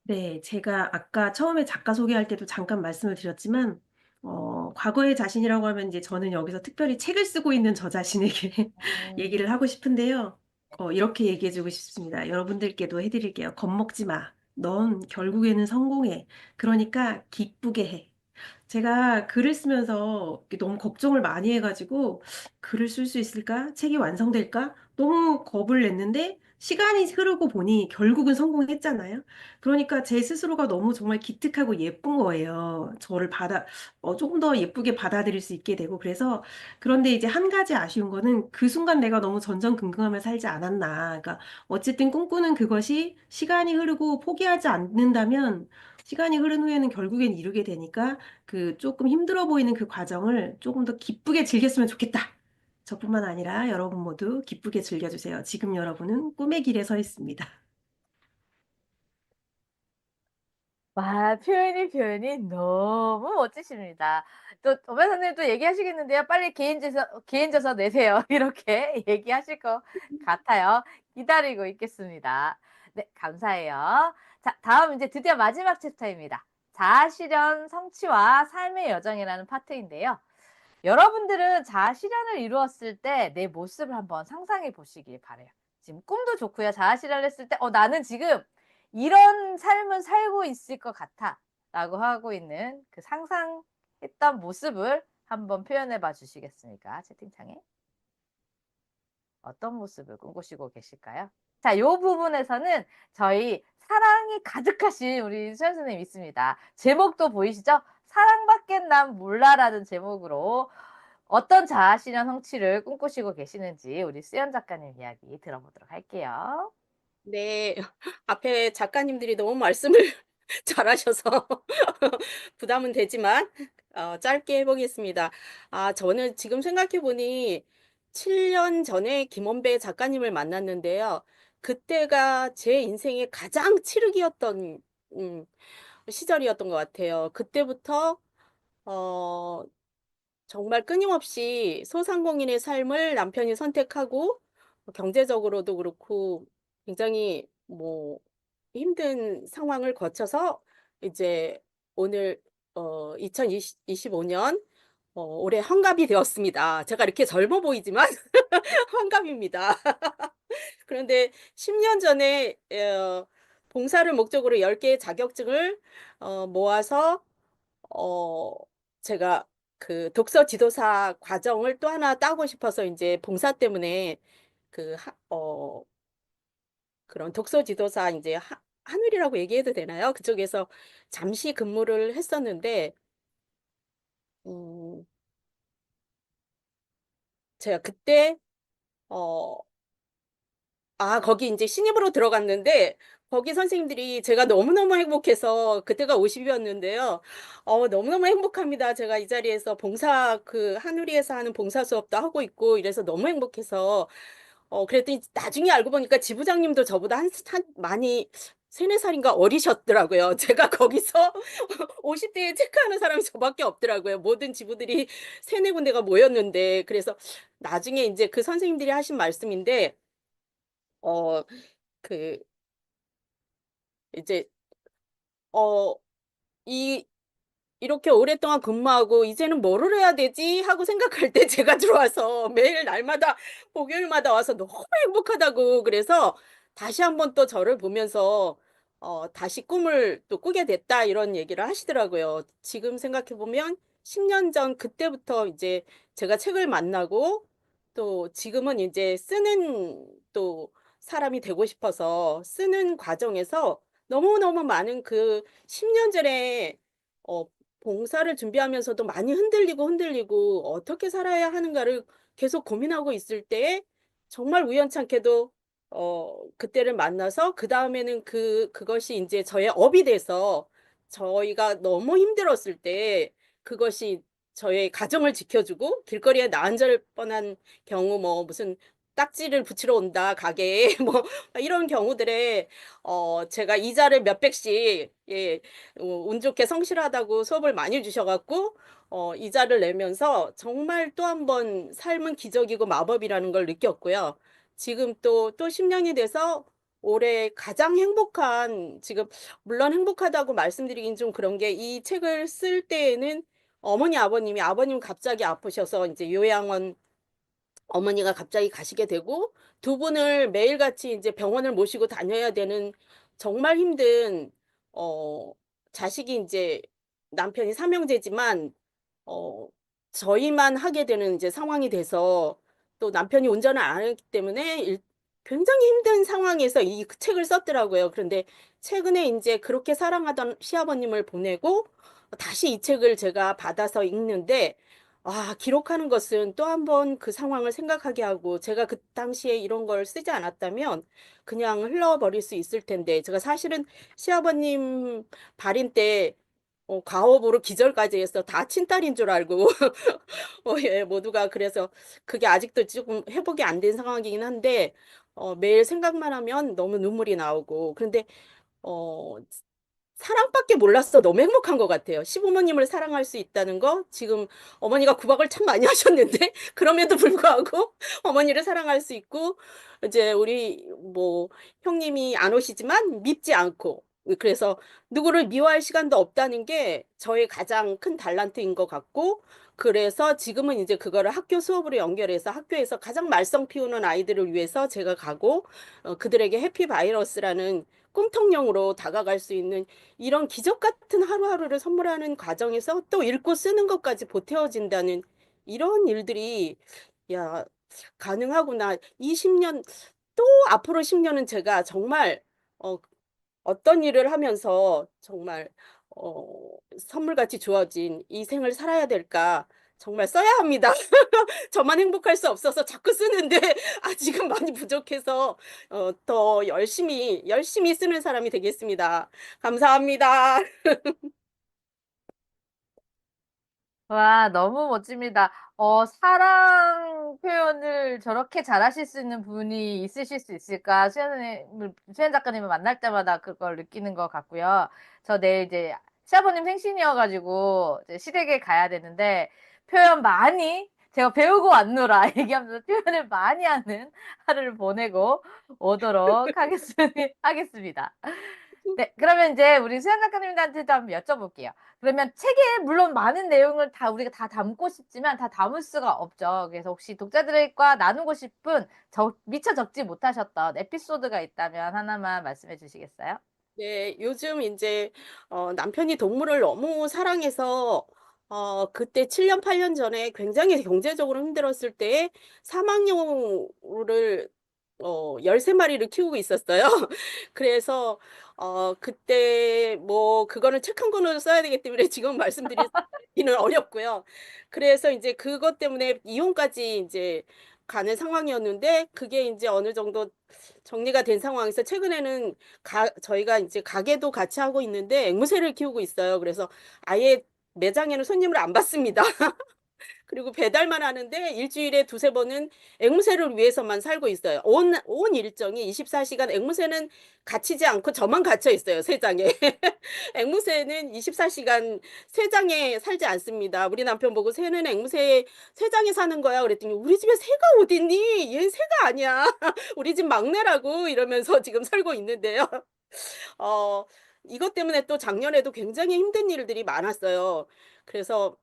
네, 제가 아까 처음에 작가 소개할 때도 잠깐 말씀을 드렸지만, 과거의 자신이라고 하면 이제 저는 여기서 특별히 책을 쓰고 있는 저 자신에게 얘기를 하고 싶은데요. 이렇게 얘기해주고 싶습니다. 여러분들께도 해드릴게요. 겁먹지 마. 넌 결국에는 성공해. 그러니까 기쁘게 해. 제가 글을 쓰면서 너무 걱정을 많이 해가지고 글을 쓸 수 있을까? 책이 완성될까? 너무 겁을 냈는데 시간이 흐르고 보니 결국은 성공했잖아요. 그러니까 제 스스로가 너무 정말 기특하고 예쁜 거예요. 조금 더 예쁘게 받아들일 수 있게 되고 그래서 그런데 이제 한 가지 아쉬운 거는 그 순간 내가 너무 전전긍긍하며 살지 않았나. 그러니까 어쨌든 꿈꾸는 그것이 시간이 흐르고 포기하지 않는다면 시간이 흐른 후에는 결국엔 이루게 되니까 그 조금 힘들어 보이는 그 과정을 조금 더 기쁘게 즐겼으면 좋겠다. 저뿐만 아니라 여러분 모두 기쁘게 즐겨주세요. 지금 여러분은 꿈의 길에 서 있습니다. 와, 표현이 너무 멋지십니다. 또, 오배사님 또 얘기하시겠는데요. 빨리 개인저서 내세요. 이렇게 얘기하실 것 같아요. 기다리고 있겠습니다. 네, 감사해요. 자, 다음 이제 드디어 마지막 챕터입니다. 자아실현, 성취와 삶의 여정이라는 파트인데요. 여러분들은 자아실현을 이루었을 때 내 모습을 한번 상상해 보시길 바래요. 지금 꿈도 좋고요. 자아실현을 했을 때, 나는 지금 이런 삶을 살고 있을 것 같아. 라고 하고 있는 그 상상했던 모습을 한번 표현해 봐 주시겠습니까? 채팅창에. 어떤 모습을 꿈꾸시고 계실까요? 자, 요 부분에서는 저희 사랑이 가득하신 우리 수연 선생님 있습니다. 제목도 보이시죠? 사랑밖엔 난 몰라라는 제목으로 어떤 자아실현 성취를 꿈꾸시고 계시는지 우리 수연 작가님 이야기 들어보도록 할게요. 네. 앞에 작가님들이 너무 말씀을 잘하셔서 부담은 되지만 짧게 해 보겠습니다. 저는 지금 생각해 보니 7년 전에 김원배 작가님을 만났는데요. 그때가 제 인생의 가장 칠흑이었던 음 시절이었던 것 같아요. 그때부터 어 정말 끊임없이 소상공인의 삶을 남편이 선택하고 경제적으로도 그렇고 굉장히 뭐 힘든 상황을 거쳐서 이제 오늘 2025년 올해 환갑이 되었습니다. 제가 이렇게 젊어 보이지만 환갑입니다. 그런데 10년 전에 봉사를 목적으로 10 개의 자격증을 모아서 어 제가 그 독서 지도사 과정을 또 하나 따고 싶어서 이제 봉사 때문에 그 그런 독서 지도사 이제 한울이라고 얘기해도 되나요? 그쪽에서 잠시 근무를 했었는데 음 제가 그때 어 거기 인제 신입으로 들어갔는데 거기 선생님들이 제가 너무너무 행복해서 그때가 50 이었는데요. 너무너무 행복합니다. 제가 이 자리에서 봉사 그 한우리에서 하는 봉사 수업도 하고 있고 이래서 너무 행복해서 그랬더니 나중에 알고 보니까 지부장님도 저보다 한 많이 3-4 살인가 어리셨더라고요. 제가 거기서 50 대에 체크하는 사람이 저밖에 없더라고요. 모든 지부들이 3-4 군데가 모였는데 그래서 나중에 인제 그 선생님들이 하신 말씀인데 어 그 이제 어 이 이렇게 오랫동안 근무하고 '이제는 뭐를 해야 되지?' 하고 생각할 때 제가 들어와서 매일 날마다 목요일마다 와서 너무 행복하다고 그래서 다시 한번 또 저를 보면서 "다시 꿈을 또 꾸게 됐다." 이런 얘기를 하시더라고요. 지금 생각해 보면 10년 전 그때부터 이제 제가 책을 만나고 또 지금은 인제 쓰는 또 사람이 되고 싶어서 쓰는 과정에서 너무너무 많은 그 10년 전에 어 봉사를 준비하면서도 많이 흔들리고 어떻게 살아야 하는가를 계속 고민하고 있을 때에 정말 우연찮게도 그때를 만나서 그다음에는 그것이 인제 저의 업이 돼서 저희가 너무 힘들었을 때 그것이 저의 가정을 지켜주고 길거리에 나앉을 뻔한 경우 뭐 무슨 딱지를 붙이러 온다 가게에 뭐 이런 경우들에 제가 이자를 몇백씩 예 운 좋게 성실하다고 수업을 많이 주셔 갖고 이자를 내면서 정말 또 한 번 삶은 기적이고 마법이라는 걸 느꼈고요. 지금 또 10 년이 돼서 올해 가장 행복한 지금 물론 행복하다고 말씀드리긴 좀 그런 게 이 책을 쓸 때에는 아버님 갑자기 아프셔서 인제 요양원 어머니가 갑자기 가시게 되고 두 분을 매일같이 인제 병원을 모시고 다녀야 되는 정말 힘든 어 자식이 인제 남편이 삼형제지만 어 저희만 하게 되는 이제 상황이 돼서 또 남편이 운전을 안 하기 때문에 굉장히 힘든 상황에서 이 책을 썼더라고요. 그런데 최근에 인제 그렇게 사랑하던 시아버님을 보내고 다시 이 책을 제가 받아서 읽는데 기록하는 것은 또 한 번 그 상황을 생각하게 하고 제가 그 당시에 이런 걸 쓰지 않았다면 그냥 흘러버릴 수 있을 텐데 제가 사실은 시아버님 발인 때 과호흡으로 기절까지 해서 다 친딸인 줄 알고 예 모두가 그래서 그게 아직도 조금 회복이 안 된 상황이긴 한데 매일 생각만 하면 너무 눈물이 나오고 그런데 어 사랑밖에 몰라서 너무 행복한 것 같아요. 시부모님을 사랑할 수 있다는 거 지금 어머니가 구박을 참 많이 하셨는데 그럼에도 불구하고 어머니를 사랑할 수 있고 이제 우리 뭐 형님이 안 오시지만 밉지 않고 그래서 누구를 미워할 시간도 없다는 게 저의 가장 큰 달란트인 것 같고 그래서 지금은 이제 그거를 학교 수업으로 연결해서 학교에서 가장 말썽 피우는 아이들을 위해서 제가 가고 그들에게 해피 바이러스라는 꿈통령으로 다가갈 수 있는 이런 기적 같은 하루하루를 선물하는 과정에서 또 읽고 쓰는 것까지 보태어진다는 이런 일들이 야 가능하구나. 20년, 또 앞으로 10년은 제가 정말 어떤 일을 하면서 정말 선물같이 주어진 이 생을 살아야 될까 정말 써야 합니다. 저만 행복할 수 없어서 자꾸 쓰는데 아직은 많이 부족해서 더 열심히 쓰는 사람이 되겠습니다. 감사합니다. 와, 너무 멋집니다. 사랑 표현을 저렇게 잘하실 수 있는 분이 있으실 수 있을까? 수연 작가님을 만날 때마다 그걸 느끼는 것 같고요. 저 내일 이제 시아버님 생신이어가지고 이제 시댁에 가야 되는데 표현 많이 제가 배우고 왔노라 얘기하면서 표현을 많이 하는 하루를 보내고 오도록 하겠습니다. 네, 그러면 이제 우리 수연 작가님한테도 한번 여쭤볼게요. 그러면 책에 물론 많은 내용을 다 우리가 다 담고 싶지만 다 담을 수가 없죠. 그래서 혹시 독자들과 나누고 싶은 미처 적지 못하셨던 에피소드가 있다면 하나만 말씀해 주시겠어요? 네. 요즘 이제 남편이 동물을 너무 사랑해서 그때 7년 8년 전에 굉장히 경제적으로 힘들었을 때에 사막용을 13 마리를 키우고 있었어요. 그래서 그때 뭐 그거는 책 한 권으로 써야 되기 때문에 지금 말씀드리기는 어렵고요. 그래서 이제 그것 때문에 이혼까지 이제 가는 상황이었는데 그게 이제 어느 정도 정리가 된 상황에서 최근에는 저희가 이제 가게도 같이 하고 있는데 앵무새를 키우고 있어요. 그래서 아예 매장에는 손님을 안 받습니다. 그리고 배달만 하는데 일 주일에 두세 번은 앵무새를 위해서만 살고 있어요. 온 일정이 24 시간 앵무새는 갇히지 않고 저만 갇혀 있어요, 쇠장에. 앵무새는 24 시간 쇠장에 살지 않습니다. 우리 남편 보고 "새는 쇠장에 사는 거야." 그랬더니 "우리 집에 새가 어딨니? 얘는 새가 아니야. 우리 집 막내라고." 이러면서 지금 살고 있는데요. 어 이것 때문에 또 작년에도 굉장히 힘든 일들이 많았어요. 그래서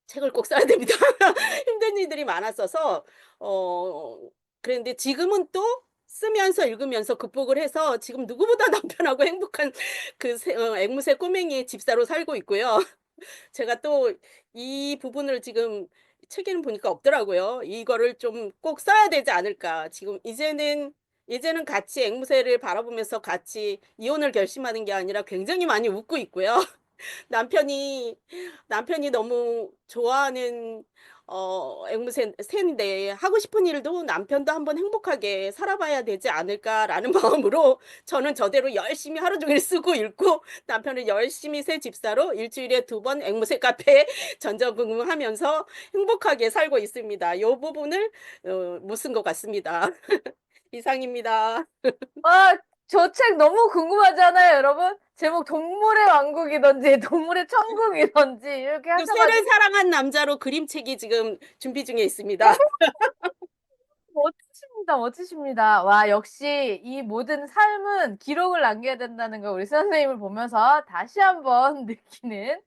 책을 꼭 써야 됩니다. 힘든 일들이 많았어서 어 그랬는데 지금은 또 쓰면서 읽으면서 극복을 해서 지금 누구보다 남편하고 행복한 앵무새 꼬맹이 집사로 살고 있고요. 제가 또 이 부분을 지금 책에는 보니까 없더라고요. '이거를 좀 꼭 써야 되지 않을까.' 지금 이제는 같이 앵무새를 바라보면서 같이 이혼을 결심하는 게 아니라 굉장히 많이 웃고 있고요. 남편이 남편이 너무 좋아하는 새인데 하고 싶은 일도 남편도 한번 행복하게 살아봐야 되지 않을까라는 마음으로 저는 저대로 열심히 하루 종일 쓰고 읽고 남편은 열심히 새 집사로 일 주일에 2번 앵무새 카페에 전전긍긍하면서 행복하게 살고 있습니다. 요 부분을 못 쓴 것 같습니다. 이상입니다. 와, 저 책 너무 궁금하잖아요, 여러분. 제목 동물의 왕국이든지 동물의 천국이든지 이렇게 그 새를 하셔가지고 사랑한 남자로 그림책이 지금 준비 중에 있습니다. 멋지십니다, 멋지십니다. 와, 역시 이 모든 삶은 기록을 남겨야 된다는 걸 우리 선생님을 보면서 다시 한번 느끼는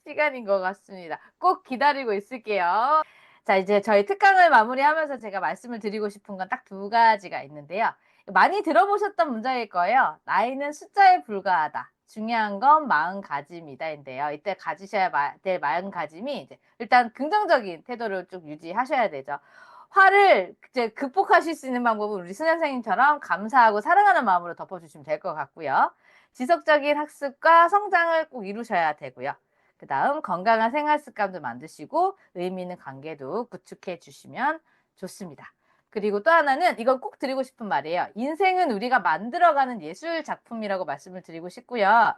시간인 것 같습니다. 꼭 기다리고 있을게요. 자, 이제 저희 특강을 마무리하면서 제가 말씀을 드리고 싶은 건 딱 두 가지가 있는데요. 많이 들어보셨던 문장일 거예요. 나이는 숫자에 불과하다. 중요한 건 마음가짐이다인데요. 이때 가지셔야 될 마음가짐이 이제 일단 긍정적인 태도를 쭉 유지하셔야 되죠. 화를 이제 극복하실 수 있는 방법은 우리 순 선생님처럼 감사하고 사랑하는 마음으로 덮어주시면 될 것 같고요. 지속적인 학습과 성장을 꼭 이루셔야 되고요. 그다음 건강한 생활 습관도 만드시고 의미 있는 관계도 구축해 주시면 좋습니다. 그리고 또 하나는 이건 꼭 드리고 싶은 말이에요. 인생은 우리가 만들어가는 예술 작품이라고 말씀을 드리고 싶고요.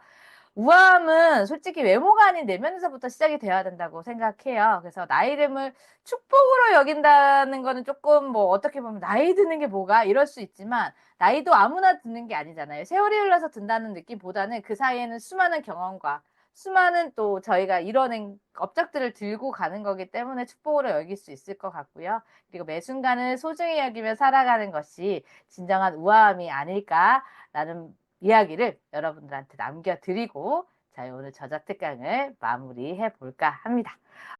우아함은 솔직히 외모가 아닌 내면에서부터 시작이 돼야 된다고 생각해요. 그래서 나이 듦을 축복으로 여긴다는 거는 조금 뭐 어떻게 보면 나이 드는 게 뭐가 이럴 수 있지만 나이도 아무나 드는 게 아니잖아요. 세월이 흘러서 든다는 느낌보다는 그 사이에는 수많은 경험과 수많은 또 저희가 이뤄낸 업적들을 들고 가는 거기 때문에 축복으로 여길 수 있을 것 같고요. 그리고 매 순간을 소중히 여기며 살아가는 것이 진정한 우아함이 아닐까라는 이야기를 여러분들한테 남겨드리고 자, 오늘 저자 특강을 마무리해 볼까 합니다.